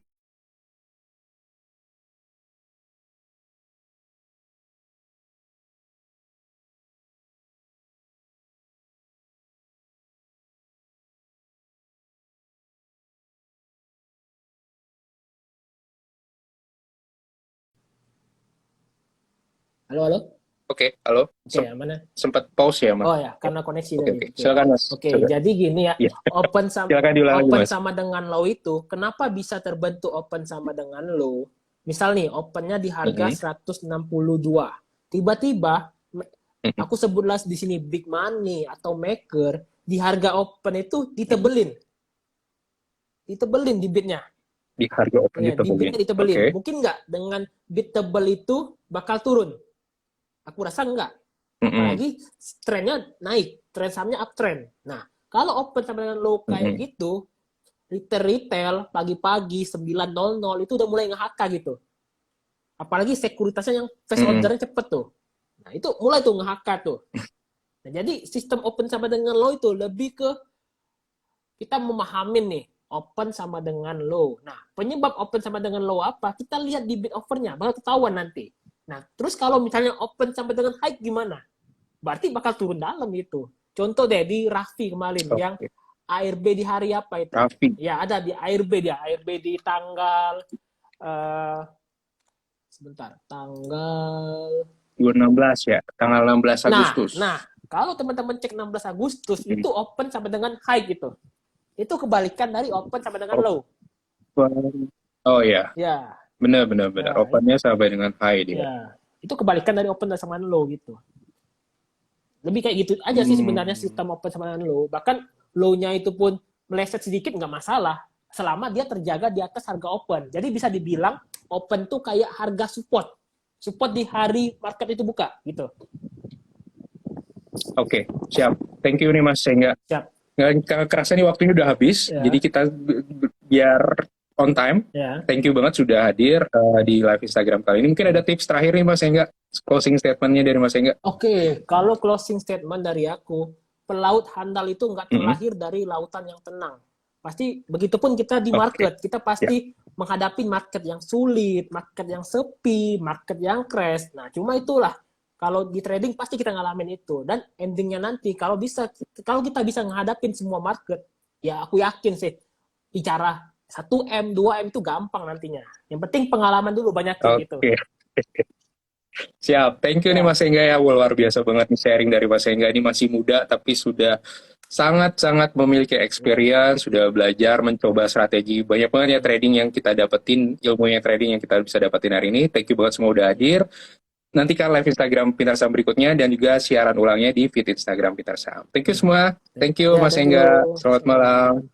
Speaker 2: halo, halo.
Speaker 1: Oke, halo.
Speaker 2: Oke, mana?
Speaker 1: Sempat pause ya, Mas?
Speaker 2: Oh ya, karena koneksi
Speaker 1: Oke,
Speaker 2: tadi.
Speaker 1: oke.
Speaker 2: Oke.
Speaker 1: Silakan, Mas.
Speaker 2: Oke,
Speaker 1: Silakan.
Speaker 2: jadi gini ya,
Speaker 1: Iya. Silakan diulang lagi,
Speaker 2: open
Speaker 1: Mas.
Speaker 2: sama dengan low itu, kenapa bisa terbentuk open sama dengan low? Misal nih, opennya di harga 162. Tiba-tiba, aku sebutlah di sini big money atau maker, di harga open itu ditebelin. Ditebelin di bidnya.
Speaker 1: Di harga open
Speaker 2: Ya, di bidnya ditebelin.
Speaker 1: Oke.
Speaker 2: Mungkin nggak dengan bid tebel itu bakal turun? Aku rasa nggak. Apalagi trennya naik, tren sahamnya uptrend. Nah, kalau open sama dengan low kayak gitu, retail pagi-pagi 9.00 itu udah mulai nge-HK gitu. Apalagi sekuritasnya yang fast ordernya cepet tuh. Nah, itu mulai tuh nge-HK tuh. Nah, jadi sistem open sama dengan low itu lebih ke kita memahamin nih, open sama dengan low. Nah, penyebab open sama dengan low apa? Kita lihat di bid offernya, bakal ketahuan nanti. Nah, terus kalau misalnya open sampai dengan high gimana? Berarti bakal turun dalam gitu. Contoh deh di Raffi kemarin yang ARB di hari apa itu?
Speaker 1: Raffi.
Speaker 2: Ya ada di ARB dia. ARB di tanggal tanggal
Speaker 1: 2016 ya, tanggal 16 Agustus.
Speaker 2: Nah, kalau teman-teman cek 16 Agustus itu open sampai dengan high gitu. Itu kebalikan dari open sampai dengan low.
Speaker 1: Oh ya.
Speaker 2: Ya.
Speaker 1: Benar. Opennya sampai dengan high dia.
Speaker 2: Ya. Itu kebalikan dari open sama dengan low gitu. Lebih kayak gitu aja sih sebenarnya sistem open sama dengan low. Bahkan low-nya itu pun meleset sedikit nggak masalah. Selama dia terjaga di atas harga open. Jadi bisa dibilang open tuh kayak harga support. Support di hari market itu buka gitu. Oke,
Speaker 1: siap. Thank you nih Mas Sengga.
Speaker 2: Siap.
Speaker 1: Nggak kerasa nih waktunya udah habis. Jadi kita biar on time. Thank you banget sudah hadir di live Instagram kali ini. Mungkin ada tips terakhir nih Mas Sengga, closing statement-nya dari Mas Sengga.
Speaker 2: Oke, kalau closing statement dari aku, pelaut handal itu nggak terlahir dari lautan yang tenang. Pasti begitupun kita di market, kita pasti menghadapi market yang sulit, market yang sepi, market yang crash. Nah, cuma itulah kalau di trading pasti kita ngalamin itu. Dan endingnya nanti kalau kita bisa menghadapin semua market, ya aku yakin sih bicara 1M, 2M itu gampang nantinya. Yang penting pengalaman dulu banyakin gitu.
Speaker 1: Siap, thank you nih Mas Sengga ya, luar biasa banget nih sharing dari Mas Sengga. Ini masih muda tapi sudah sangat-sangat memiliki experience, sudah belajar, mencoba strategi. Banyak banget ya trading yang kita dapetin, ilmunya trading yang kita bisa dapetin hari ini. Thank you banget semua udah hadir. Nantikan live Instagram Pintar Saham berikutnya dan juga siaran ulangnya di feed Instagram Pintar Saham. Thank you semua. Thank you Mas Sengga. Selamat malam.